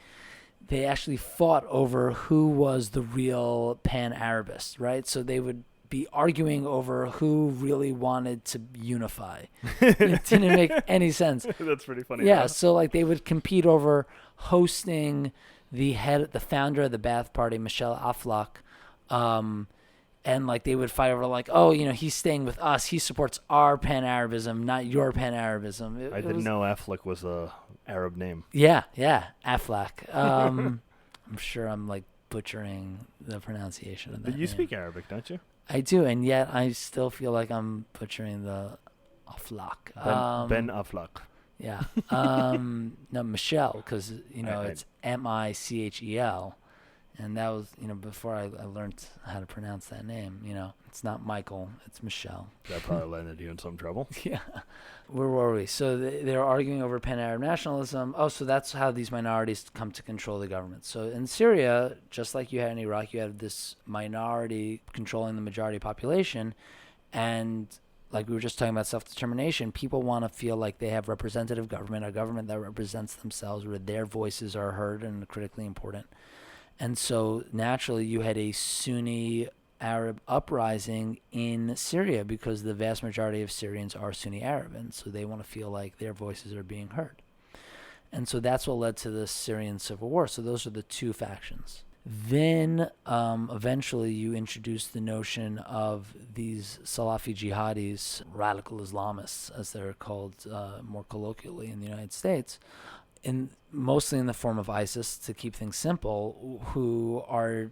They actually fought over who was the real pan-Arabist, right? So they would be arguing over who really wanted to unify. It didn't make any sense. That's pretty funny. Yeah, so like they would compete over hosting the founder of the Ba'ath Party, Michel Aflaq, and like they would fight over like, oh, he's staying with us. He supports our pan-Arabism, not your pan-Arabism. I didn't know Aflaq was a Arab name. Yeah, Aflaq. I'm sure I'm like butchering the pronunciation of that. But you speak Arabic, don't you? I do, and yet I still feel like I'm butchering the Aflaq. Ben Aflaq. Yeah. No, Michelle, because, it's Michel. And that was, before I learned how to pronounce that name, it's not Michael, it's Michelle. That probably landed you in some trouble. Yeah. Where were we? So they're arguing over pan-Arab nationalism. Oh, so that's how these minorities come to control the government. So in Syria, just like you had in Iraq, you had this minority controlling the majority population. And like we were just talking about self-determination, people want to feel like they have representative government, a government that represents themselves, where their voices are heard and critically important. And so naturally you had a Sunni Arab uprising in Syria because the vast majority of Syrians are Sunni Arab, and so they want to feel like their voices are being heard. And so that's what led to the Syrian civil war. So those are the two factions. Then eventually you introduce the notion of these Salafi jihadis, radical Islamists, as they're called more colloquially in the United States, mostly in the form of ISIS, to keep things simple, who are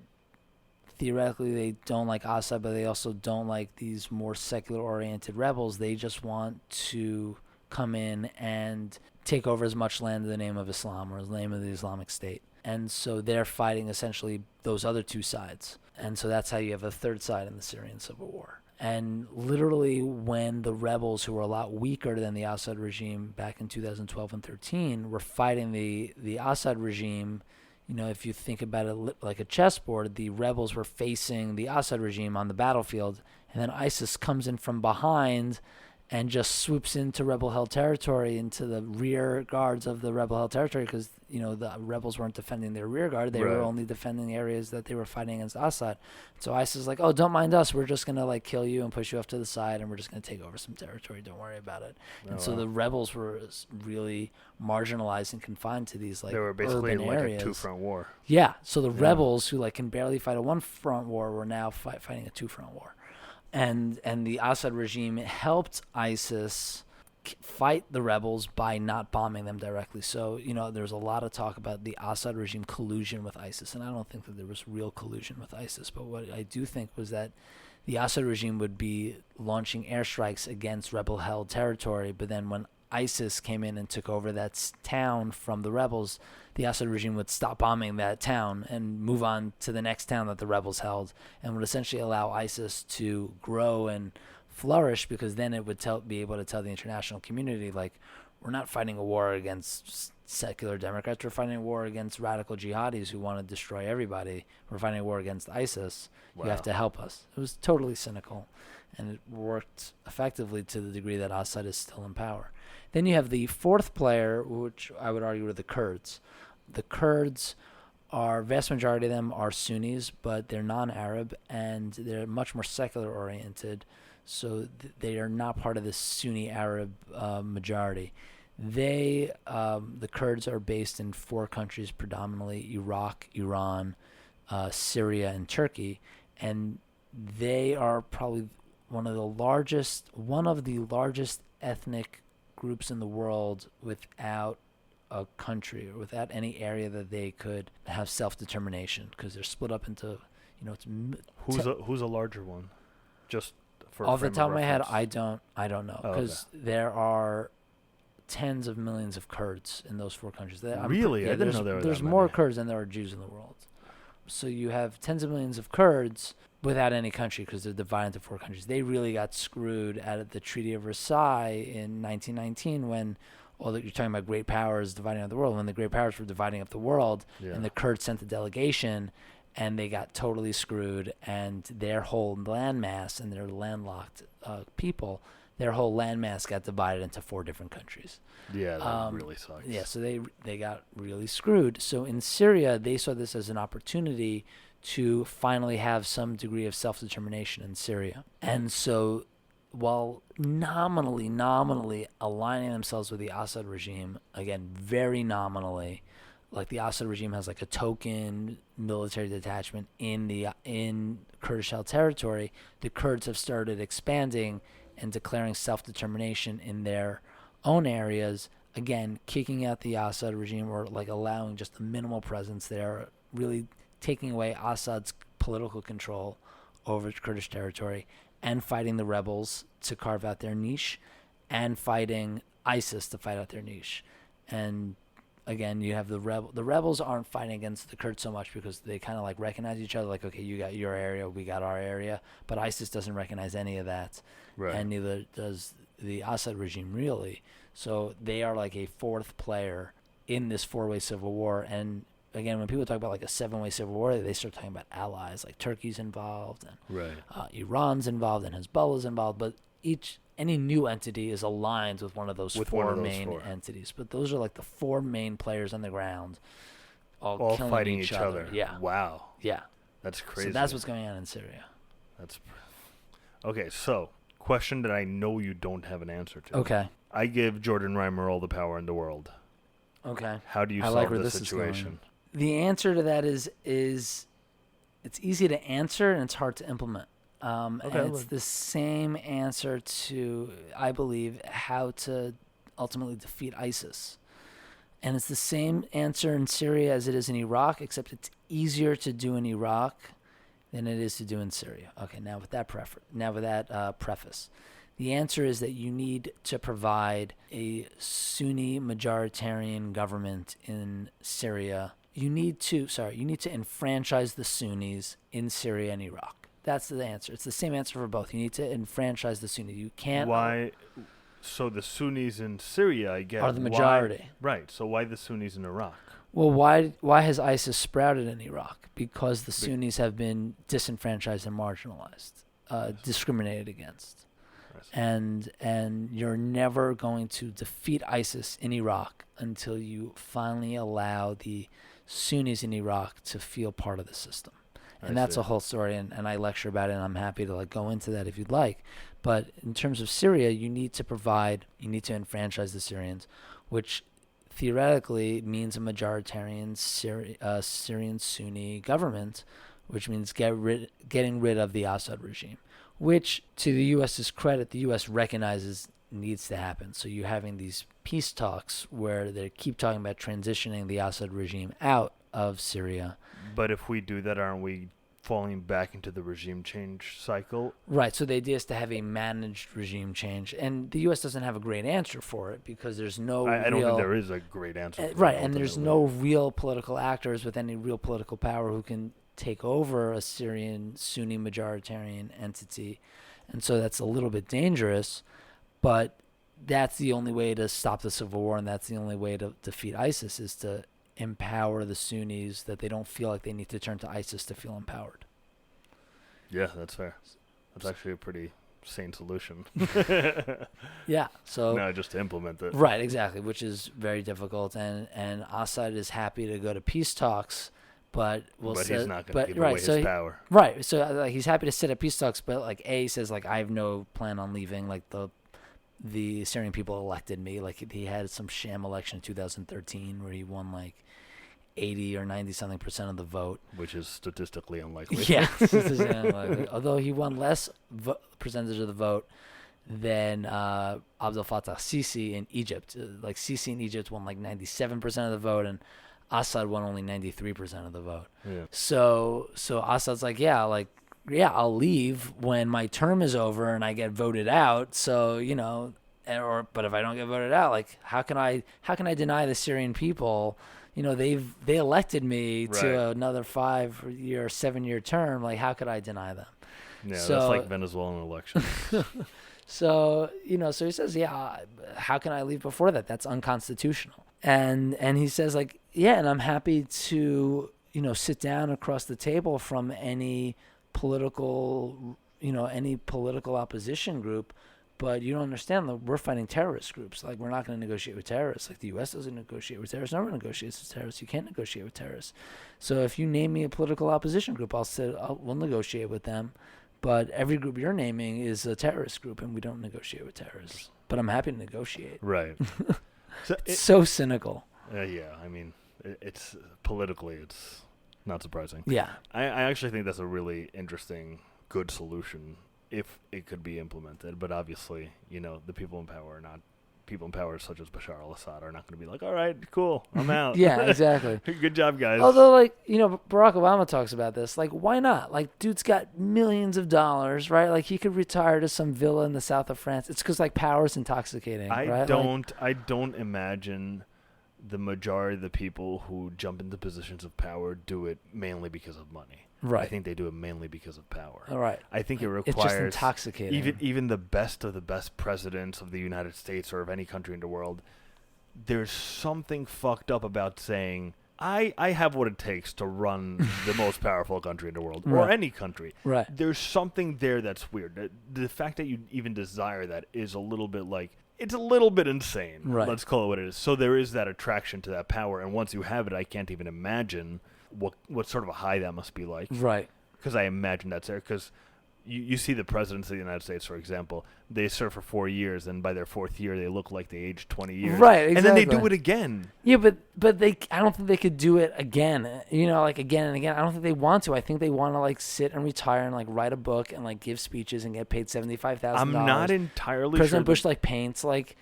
theoretically, they don't like Assad, but they also don't like these more secular-oriented rebels. They just want to come in and take over as much land in the name of Islam or in the name of the Islamic State. And so they're fighting essentially those other two sides. And so that's how you have a third side in the Syrian civil war. And literally when the rebels, who were a lot weaker than the Assad regime back in 2012 and 13, were fighting the Assad regime, you know, if you think about it like a chessboard, the rebels were facing the Assad regime on the battlefield, and then ISIS comes in from behind and just swoops into rebel-held territory, into the rear guards of the rebel-held territory, because, you know, the rebels weren't defending their rear guard. They were only defending areas that they were fighting against Assad. So ISIS is like, oh, don't mind us. We're just going to, like, kill you and push you off to the side, and we're just going to take over some territory. Don't worry about it. And so the rebels were really marginalized and confined to these, like, they were basically urban in, like, areas. a two-front war. Yeah. So the rebels, who, like, can barely fight a one-front war, were now fighting a two-front war. And the Assad regime helped ISIS fight the rebels by not bombing them directly. So, you know, there's a lot of talk about the Assad regime collusion with ISIS, and I don't think that there was real collusion with ISIS. But what I do think was that the Assad regime would be launching airstrikes against rebel-held territory, but then when ISIS came in and took over that town from the rebels, the Assad regime would stop bombing that town and move on to the next town that the rebels held, and would essentially allow ISIS to grow and flourish, because then it would be able to tell the international community, like, we're not fighting a war against secular Democrats, we're fighting a war against radical jihadis who want to destroy everybody. We're fighting a war against ISIS. Wow. You have to help us. It was totally cynical, and it worked effectively to the degree that Assad is still in power. Then you have the fourth player, which I would argue are the Kurds. The Kurds vast majority of them are Sunnis, but they're non-Arab, and they're much more secular oriented. So they are not part of the Sunni Arab majority. The Kurds are based in four countries, predominantly Iraq, Iran, Syria, and Turkey, and they are probably one of the largest ethnic groups in the world without a country or without any area that they could have self-determination, because they're split up into, you know, who's a larger one? Just for off the top of my head, I don't know, because there are tens of millions of Kurds in those four countries. Really? I didn't know there were there's that more many. Kurds than there are Jews in the world. So you have tens of millions of Kurds without any country, because they're divided into four countries. They really got screwed at the Treaty of Versailles in 1919, when you're talking about great powers dividing up the world. When the great powers were dividing up the world, and the Kurds sent a delegation, and they got totally screwed, and their whole landmass, and their landlocked people, their whole landmass got divided into four different countries. Yeah, that really sucks. Yeah, so they got really screwed. So in Syria, they saw this as an opportunity to finally have some degree of self-determination in Syria. And so while nominally aligning themselves with the Assad regime, again, very nominally, like the Assad regime has like a token military detachment in Kurdish-held territory, the Kurds have started expanding and declaring self-determination in their own areas, again, kicking out the Assad regime, or like allowing just a minimal presence there, really taking away Assad's political control over Kurdish territory, and fighting the rebels to carve out their niche, and fighting ISIS to fight out their niche. And again, you have the rebels aren't fighting against the Kurds so much, because they kind of like recognize each other, like, okay, you got your area, we got our area, but ISIS doesn't recognize any of that, and neither does the Assad regime, really. So they are like a fourth player in this four-way civil war. And again, when people talk about like a seven-way civil war, they start talking about allies, like Turkey's involved, and Iran's involved, and Hezbollah's involved. But any new entity is aligned with one of those four main four entities. But those are like the four main players on the ground, all killing fighting each other. Yeah. Wow. Yeah. That's crazy. So that's what's going on in Syria. Okay, so question that I know you don't have an answer to. Okay. I give Jordan Reimer all the power in the world. Okay. How do you solve like where this this is situation? The answer to that is it's easy to answer and it's hard to implement. And it's the same answer to, I believe, how to ultimately defeat ISIS. And it's the same answer in Syria as it is in Iraq, except it's easier to do in Iraq than it is to do in Syria. Okay, now with that preface, the answer is that you need to provide a Sunni majoritarian government in Syria. You need to enfranchise the Sunnis in Syria and Iraq. That's the answer. It's the same answer for both. You need to enfranchise the Sunnis. You can't. Why? So the Sunnis in Syria, I guess, are the majority. Right. So why the Sunnis in Iraq? Well, why has ISIS sprouted in Iraq? Because the Sunnis have been disenfranchised and marginalized, discriminated against. And you're never going to defeat ISIS in Iraq until you finally allow the Sunnis in Iraq to feel part of the system. And that's a whole story, and I lecture about it, and I'm happy to go into that if you'd like. But in terms of Syria, you need to enfranchise the Syrians, which theoretically means a majoritarian Syrian Sunni government, which means getting rid of the Assad regime, which, to the U.S.'s credit, the U.S. recognizes needs to happen. So you're having these peace talks where they keep talking about transitioning the Assad regime out of Syria. But if we do that, aren't we falling back into the regime change cycle? Right. So the idea is to have a managed regime change. And the U.S. doesn't have a great answer for it because there's no I don't think there is a great answer for right, it, and there's no real political actors with any real political power who can take over a Syrian Sunni majoritarian entity. And so that's a little bit dangerous, but that's the only way to stop the civil war, and that's the only way to defeat ISIS is to empower the Sunnis that they don't feel like they need to turn to ISIS to feel empowered. Yeah, that's fair. That's actually a pretty sane solution. Yeah. So no, just to implement it. Right, exactly, which is very difficult. And Assad is happy to go to peace talks, but he's not going to give away his power. Right. So he's happy to sit at peace talks, but he says I have no plan on leaving. The Syrian people elected me. He had some sham election in 2013 where he won 80 or 90 something % of the vote, which is statistically unlikely. Yeah, unlikely. Although he won less percentage of the vote than Abdel Fattah Sisi in Egypt. Sisi in Egypt won 97% of the vote, and Assad won only 93% of the vote. Yeah. So Assad's I'll leave when my term is over and I get voted out. So but if I don't get voted out, how can I deny the Syrian people? They elected me to another 5-year, 7-year term. How could I deny them? Yeah, so, that's like Venezuelan elections. So he says, how can I leave before that? That's unconstitutional. And he says and I'm happy to, sit down across the table from any political opposition group. But you don't understand that we're fighting terrorist groups. We're not going to negotiate with terrorists. The U.S. doesn't negotiate with terrorists. No one negotiates with terrorists. You can't negotiate with terrorists. So if you name me a political opposition group, we'll negotiate with them. But every group you're naming is a terrorist group, and we don't negotiate with terrorists. But I'm happy to negotiate. Right. So cynical. Yeah, I mean, it's politically, it's not surprising. Yeah. I actually think that's a really interesting, good solution if it could be implemented. But obviously, the people in power such as Bashar al-Assad are not going to be all right, cool, I'm out. Yeah, exactly. Good job, guys. Although, Barack Obama talks about this. Why not? Dude's got millions of dollars, right? He could retire to some villa in the south of France. It's because, power is intoxicating, right? I don't imagine the majority of the people who jump into positions of power do it mainly because of money. Right. I think they do it mainly because of power. All right. I think it requires it's just intoxicating. Even the best of the best presidents of the United States or of any country in the world, there's something fucked up about saying, I have what it takes to run the most powerful country in the world, or Right. any country. Right. There's something there that's weird. The fact that you even desire that is a little bit like, it's a little bit insane. Right. Let's call it what it is. So there is that attraction to that power, and once you have it, I can't even imagine what sort of a high that must be like. Right. Because I imagine that's there. Because you see the presidents of the United States, for example, they serve for 4 years, and by their 4th year, they look like they aged 20 years. Right, exactly. And then they do it again. Yeah, but I don't think they could do it again. You know, like again and again. I don't think they want to. I think they want to like sit and retire and like write a book and like give speeches and get paid $75,000. I'm not entirely President sure. Bush like paints like,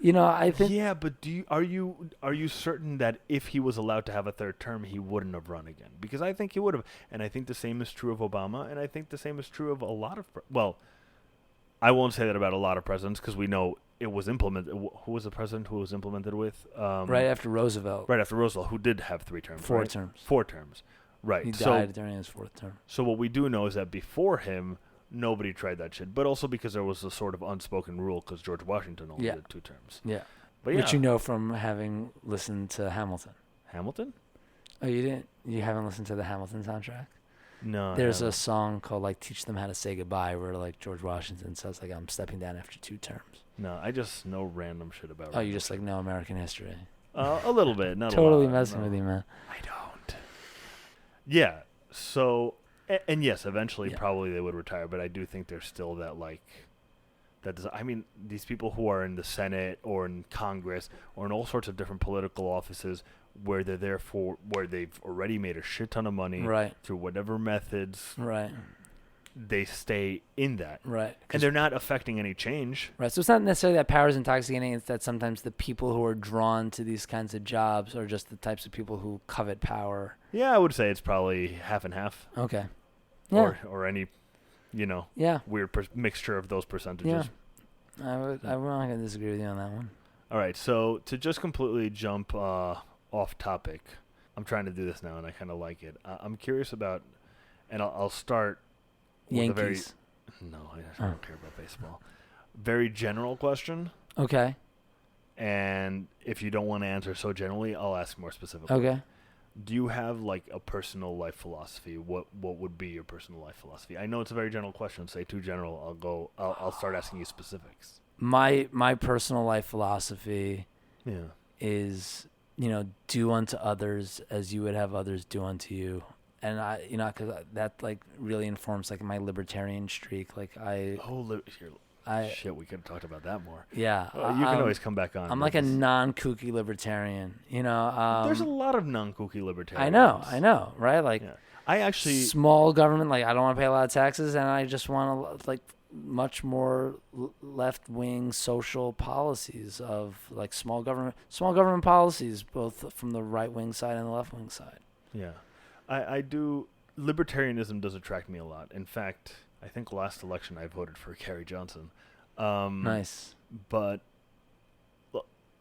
you know. I think. Yeah, but are you certain that if he was allowed to have a third term, he wouldn't have run again? Because I think he would have, and I think the same is true of Obama, and I think the same is true of a lot of. Well, I won't say that about a lot of presidents because we know it was implemented. Who was the president who was implemented with? Right after Roosevelt. Right after Roosevelt, who did have 3 terms. 4 right? terms. 4 terms. Right. He died during his 4th term. So what we do know is that before him, nobody tried that shit. But also because there was a sort of unspoken rule because George Washington only did 2 terms. Yeah. But yeah. Which you know from having listened to Hamilton. Hamilton? Oh, you didn't? You haven't listened to the Hamilton soundtrack? No. There's a song called like "Teach Them How to Say Goodbye" where like George Washington says like I'm stepping down after 2 terms. No, I just know random shit about. Oh, you just like know American history. A little bit, not totally a lot. messing with you, man. I don't. Yeah. So, and yes, eventually probably they would retire, but I do think there's still that like. I mean, these people who are in the Senate or in Congress or in all sorts of different political offices where they're there for, where they've already made a shit ton of money through whatever methods, they stay in that. And they're not affecting any change. So it's not necessarily that power is intoxicating, it's that sometimes the people who are drawn to these kinds of jobs are just the types of people who covet power. Yeah, I would say it's probably half and half. Okay. Yeah. Or any, weird mixture of those percentages. Yeah. I'm not going to disagree with you on that one. All right, so to just completely jump off topic, I'm trying to do this now, and I kind of like it. I'm curious about, and I'll start with Yankees. No, I don't care about baseball. Very general question. Okay. And if you don't want to answer so generally, I'll ask more specifically. Okay. Do you have like a personal life philosophy? What would be your personal life philosophy? I know it's a very general question. Say too general, I'll start asking you specifics. My personal life philosophy is, do unto others as you would have others do unto you. And because that like really informs like my libertarian streak. Like shit, we could have talked about that more. Yeah, you can always come back on. I'm like a non-kooky libertarian. There's a lot of non-kooky libertarians. I know, right? Like, I actually small government. Like, I don't want to pay a lot of taxes, and I just want to like much more left-wing social policies of like small government policies, both from the right-wing side and the left-wing side. Yeah, I do. Libertarianism does attract me a lot. In fact, I think last election I voted for Gary Johnson. Nice. But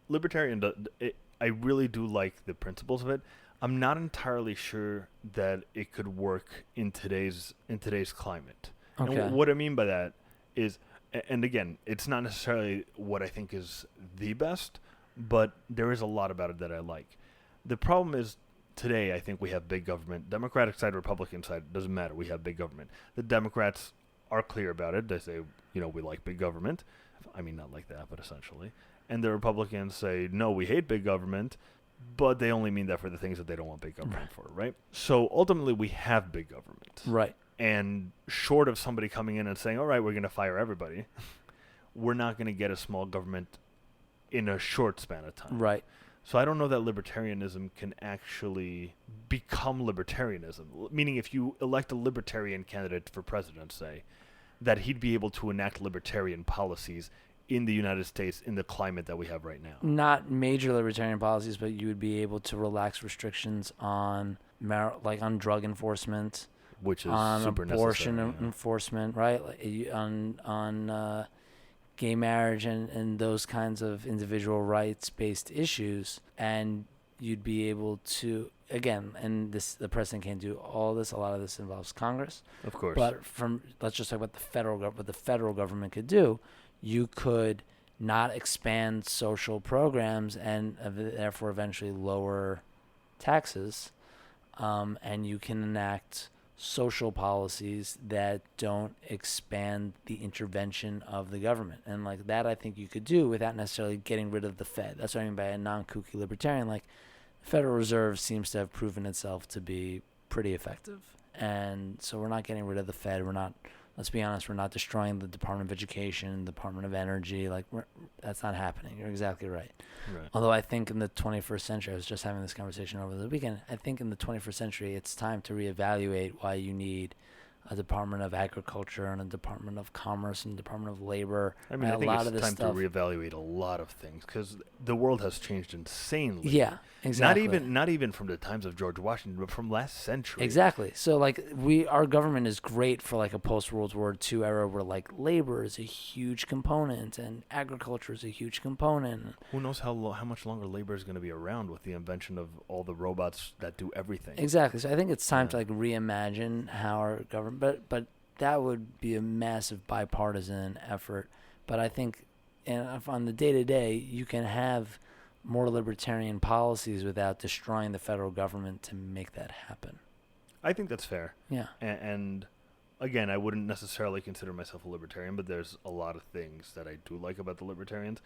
libertarian, I really do like the principles of it. I'm not entirely sure that it could work in today's climate. Okay. And what I mean by that is, and again, it's not necessarily what I think is the best, but there is a lot about it that I like. The problem is, today, I think we have big government. Democratic side, Republican side, doesn't matter. We have big government. The Democrats are clear about it. They say, we like big government. I mean, not like that, but essentially. And the Republicans say, no, we hate big government, but they only mean that for the things that they don't want big government for, right? So ultimately, we have big government. Right. And short of somebody coming in and saying, all right, we're going to fire everybody, we're not going to get a small government in a short span of time. Right. So I don't know that libertarianism can actually become libertarianism. Meaning if you elect a libertarian candidate for president, say, that he'd be able to enact libertarian policies in the United States in the climate that we have right now. Not major libertarian policies, but you would be able to relax restrictions on on drug enforcement, which is on super abortion necessary, enforcement, right? Like, on gay marriage and those kinds of individual rights-based issues, and you'd be able to, again, and the president can't do all this. A lot of this involves Congress, of course. But let's just talk about what the federal government could do. You could not expand social programs and therefore eventually lower taxes, and you can enact social policies that don't expand the intervention of the government. And like that, I think you could do without necessarily getting rid of the Fed. That's what I mean by a non-kooky libertarian. Like, the Federal Reserve seems to have proven itself to be pretty effective. And so we're not getting rid of the Fed. We're not, let's be honest, we're not destroying the Department of Education, Department of Energy. Like, that's not happening. You're exactly right. Although I think in the 21st century, I was just having this conversation over the weekend, I think in the 21st century, it's time to reevaluate why you need a Department of Agriculture and a Department of Commerce and a Department of Labor. I mean, I think it's time to reevaluate a lot of things because the world has changed insanely. Yeah, exactly. Not even from the times of George Washington, but from last century. Exactly. So like our government is great for like a post-World War II era where like labor is a huge component and agriculture is a huge component. Who knows how much longer labor is going to be around with the invention of all the robots that do everything. Exactly. So I think it's time to like reimagine how our government. But that would be a massive bipartisan effort. But I think on the day-to-day, you can have more libertarian policies without destroying the federal government to make that happen. I think that's fair. Yeah. And again, I wouldn't necessarily consider myself a libertarian, but there's a lot of things that I do like about the libertarians,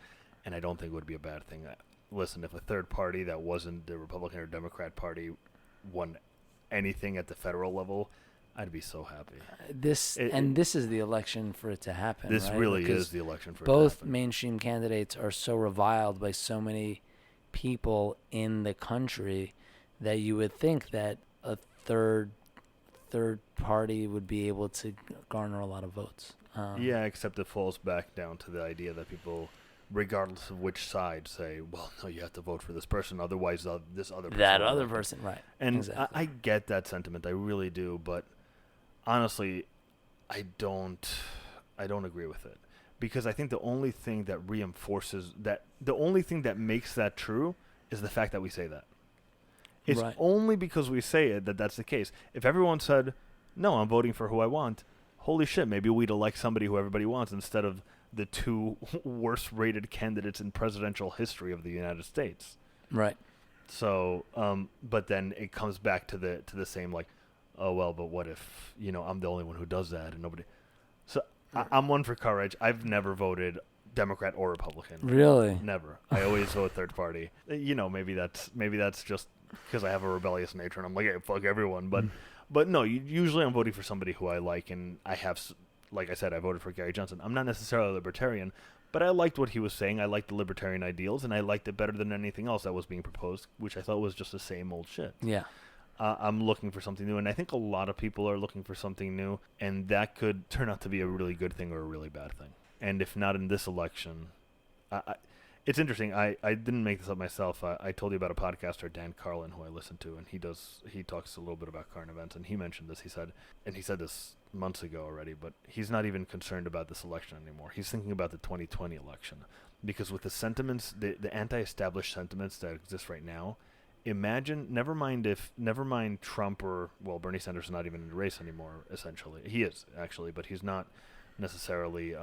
and I don't think it would be a bad thing. Listen, if a third party that wasn't the Republican or Democrat Party won anything at the federal level, I'd be so happy. This is the election for it to happen. This right? really because is the election for it to both happen. mainstream candidates are so reviled by so many people in the country that you would think that a third party would be able to garner a lot of votes. Yeah, except it falls back down to the idea that people, regardless of which side, say, well, no, you have to vote for this person, otherwise this other person. That other person, right. And exactly. I get that sentiment, I really do, but honestly, I don't agree with it. Because I think the only thing that reinforces that, the only thing that makes that true is the fact that we say that. It's only because we say it that that's the case. If everyone said, no, I'm voting for who I want, holy shit, maybe we'd elect somebody who everybody wants instead of the two worst-rated candidates in presidential history of the United States. Right. So, but then it comes back to the same, like, oh, well, but what if, I'm the only one who does that and nobody... So, I'm one for courage. I've never voted Democrat or Republican. Really? Never. I always vote third party. Maybe that's just because I have a rebellious nature and I'm like, hey, fuck everyone. But no, usually I'm voting for somebody who I like, and I have, like I said, I voted for Gary Johnson. I'm not necessarily a libertarian, but I liked what he was saying. I liked the libertarian ideals, and I liked it better than anything else that was being proposed, which I thought was just the same old shit. Yeah. I'm looking for something new, and I think a lot of people are looking for something new, and that could turn out to be a really good thing or a really bad thing. And if not in this election, it's interesting. I didn't make this up myself. I told you about a podcaster, Dan Carlin, who I listen to, and he talks a little bit about current events, and he mentioned this. He said this months ago already, but he's not even concerned about this election anymore. He's thinking about the 2020 election, because with the sentiments, the anti-established sentiments that exist right now, imagine, never mind Trump or, well, Bernie Sanders is not even in the race anymore, essentially. He is, actually, but he's not necessarily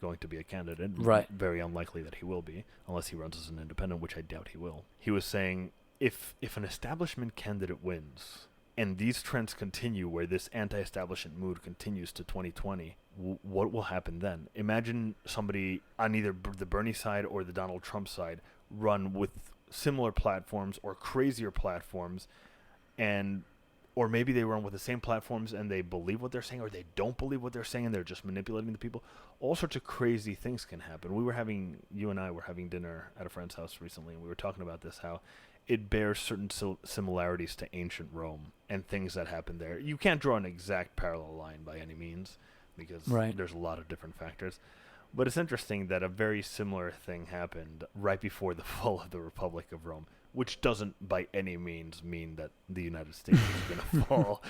going to be a candidate. Right. Very unlikely that he will be, unless he runs as an independent, which I doubt he will. He was saying, if an establishment candidate wins, and these trends continue where this anti-establishment mood continues to 2020, what will happen then? Imagine somebody on either the Bernie side or the Donald Trump side run with similar platforms or crazier platforms, or maybe they run with the same platforms and they believe what they're saying, or they don't believe what they're saying and they're just manipulating the people. All sorts of crazy things can happen. You and I were having dinner at a friend's house recently, and we were talking about this, how it bears certain similarities to ancient Rome and things that happened there. You can't draw an exact parallel line by any means, because there's a lot of different factors. But it's interesting that a very similar thing happened right before the fall of the Republic of Rome, which doesn't by any means mean that the United States is going to fall.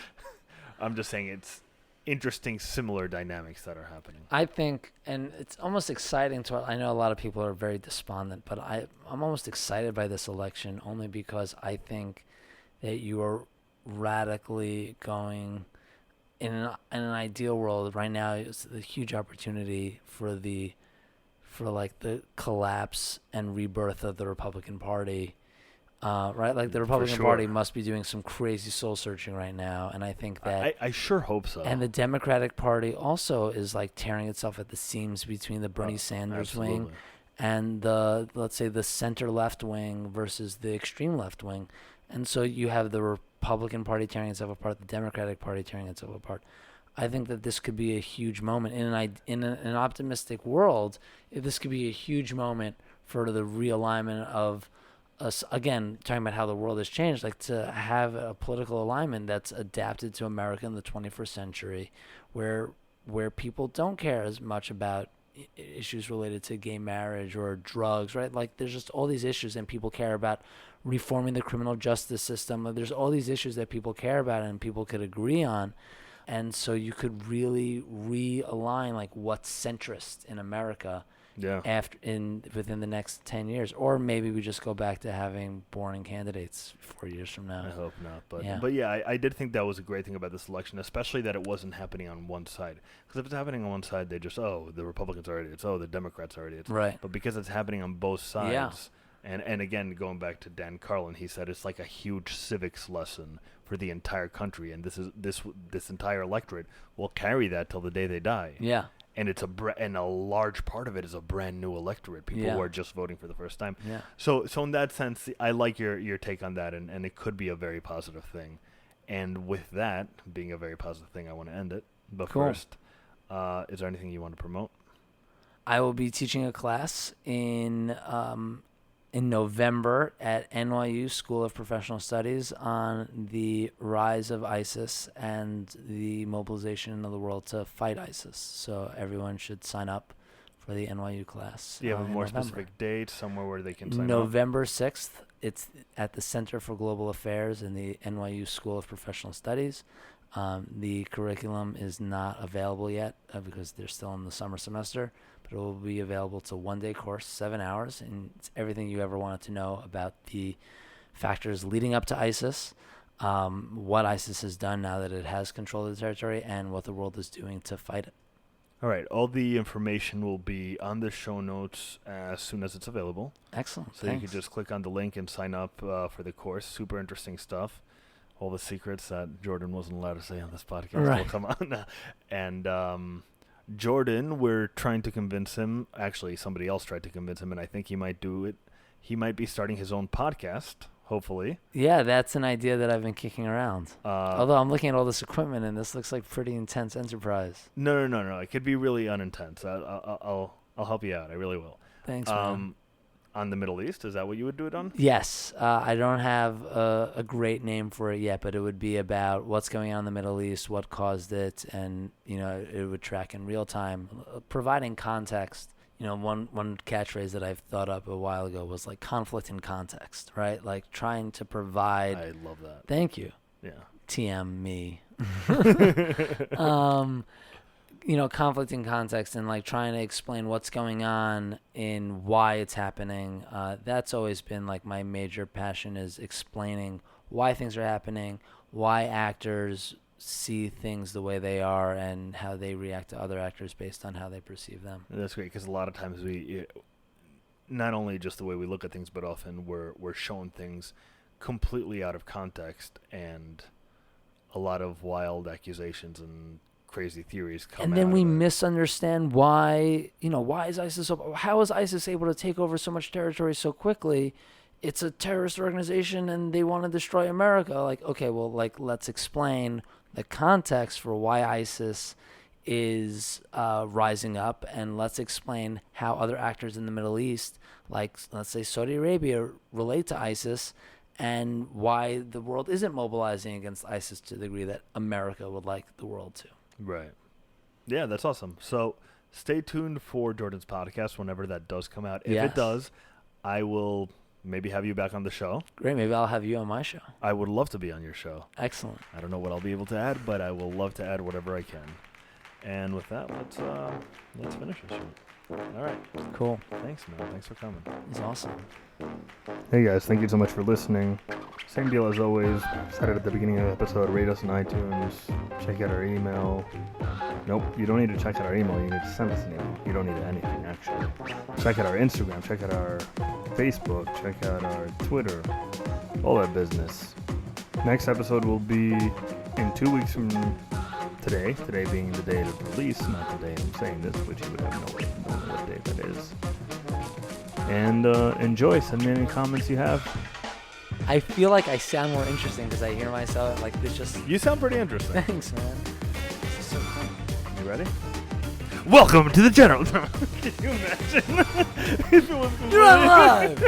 I'm just saying it's interesting, similar dynamics that are happening. I think, and it's almost exciting I know a lot of people are very despondent, but I'm almost excited by this election only because I think that you are radically going... In an ideal world, right now is a huge opportunity for the collapse and rebirth of the Republican Party, right? Like the For Republican sure. Party must be doing some crazy soul searching right now, and I think that. I sure hope so. And the Democratic Party also is like tearing itself at the seams between the Bernie Sanders wing absolutely. and the, let's say, the center left wing versus the extreme left wing. And so you have the Republican Party tearing itself apart, the Democratic Party tearing itself apart. I think that this could be a huge moment in an optimistic world. This could be a huge moment for the realignment of us, again, talking about how the world has changed, like to have a political alignment that's adapted to America in the 21st century, where people don't care as much about issues related to gay marriage or drugs, right? Like there's just all these issues, and people care about reforming the criminal justice system. There's all these issues that people care about and people could agree on. And so you could really realign like what's centrist in America within the next 10 years, or maybe we just go back to having boring candidates 4 years from now. I hope not, but yeah, I did think that was a great thing about this election, especially that it wasn't happening on one side. Because if it's happening on one side, they just the Republicans are idiots, the Democrats are idiots, right? But because it's happening on both sides, and again going back to Dan Carlin, he said it's like a huge civics lesson for the entire country, and this entire electorate will carry that till the day they die. Yeah. And it's and a large part of it is a brand new electorate, people who are just voting for the first time. Yeah. So in that sense, I like your take on that, and it could be a very positive thing. And with that being a very positive thing, I want to end it. But first, is there anything you want to promote? I will be teaching a class in November at NYU School of Professional Studies on the rise of ISIS and the mobilization of the world to fight ISIS. So everyone should sign up for the NYU class. Do you have a more specific date, somewhere where they can sign up? November 6th. It's at the Center for Global Affairs in the NYU School of Professional Studies. The curriculum is not available yet because they're still in the summer semester, but it will be available. It's a one-day course, 7 hours, and it's everything you ever wanted to know about the factors leading up to ISIS, what ISIS has done now that it has control of the territory, and what the world is doing to fight it. All right. All the information will be on the show notes as soon as it's available. Excellent. So you can just click on the link and sign up for the course. Super interesting stuff. All the secrets that Jordan wasn't allowed to say on this podcast will come on. And Jordan, we're trying to convince him. Actually, somebody else tried to convince him, and I think he might do it. He might be starting his own podcast, hopefully. Yeah, that's an idea that I've been kicking around. Although I'm looking at all this equipment, and this looks like pretty intense enterprise. No. It could be really unintense. I'll help you out. I really will. Thanks, man. On the Middle East, is that what you would do it on? Yes. I don't have a great name for it yet, but it would be about what's going on in the Middle East, what caused it, and it would track in real time, providing context. One catchphrase that I've thought up a while ago was like conflict in context, right? Like trying to provide. I love that. Thank you. Yeah. TM me. Conflict in context and like trying to explain what's going on and why it's happening. That's always been like my major passion, is explaining why things are happening, why actors see things the way they are, and how they react to other actors based on how they perceive them. That's great, because a lot of times we, not only just the way we look at things, but often we're shown things completely out of context, and a lot of wild accusations and crazy theories come out. And then we misunderstand why is ISIS how is ISIS able to take over so much territory so quickly? It's a terrorist organization and they want to destroy America. Like, okay, well, like, let's explain the context for why ISIS is rising up, and let's explain how other actors in the Middle East, like, let's say Saudi Arabia, relate to ISIS, and why the world isn't mobilizing against ISIS to the degree that America would like the world to. Right. Yeah, that's awesome. So stay tuned for Jordan's podcast whenever that does come out. If it does, I will maybe have you back on the show. Great. Maybe I'll have you on my show. I would love to be on your show. Excellent. I don't know what I'll be able to add, but I will love to add whatever I can. And with that, let's finish this show. All right. Cool. Thanks, man. Thanks for coming. It's awesome. Hey guys, thank you so much for listening. Same deal as always. Said it at the beginning of the episode. Rate us on iTunes. Check out our email. Nope, you don't need to check out our email. You need to send us an email. You don't need anything, actually. Check out our Instagram. Check out our Facebook. Check out our Twitter. All that business. Next episode will be in 2 weeks from today. Today being the day of release, not the day I'm saying this, which you would have no know what day that is. And enjoy. Send me any comments you have. I feel like I sound more interesting because I hear myself like this. Just You sound pretty interesting. thanks, man. This is so cool. You ready? Welcome to the general. Can you imagine? If it was You're not live.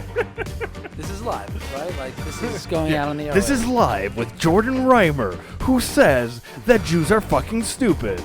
This is live, right? Like this is going out on the air. This is live with Jordan Reimer, who says that Jews are fucking stupid.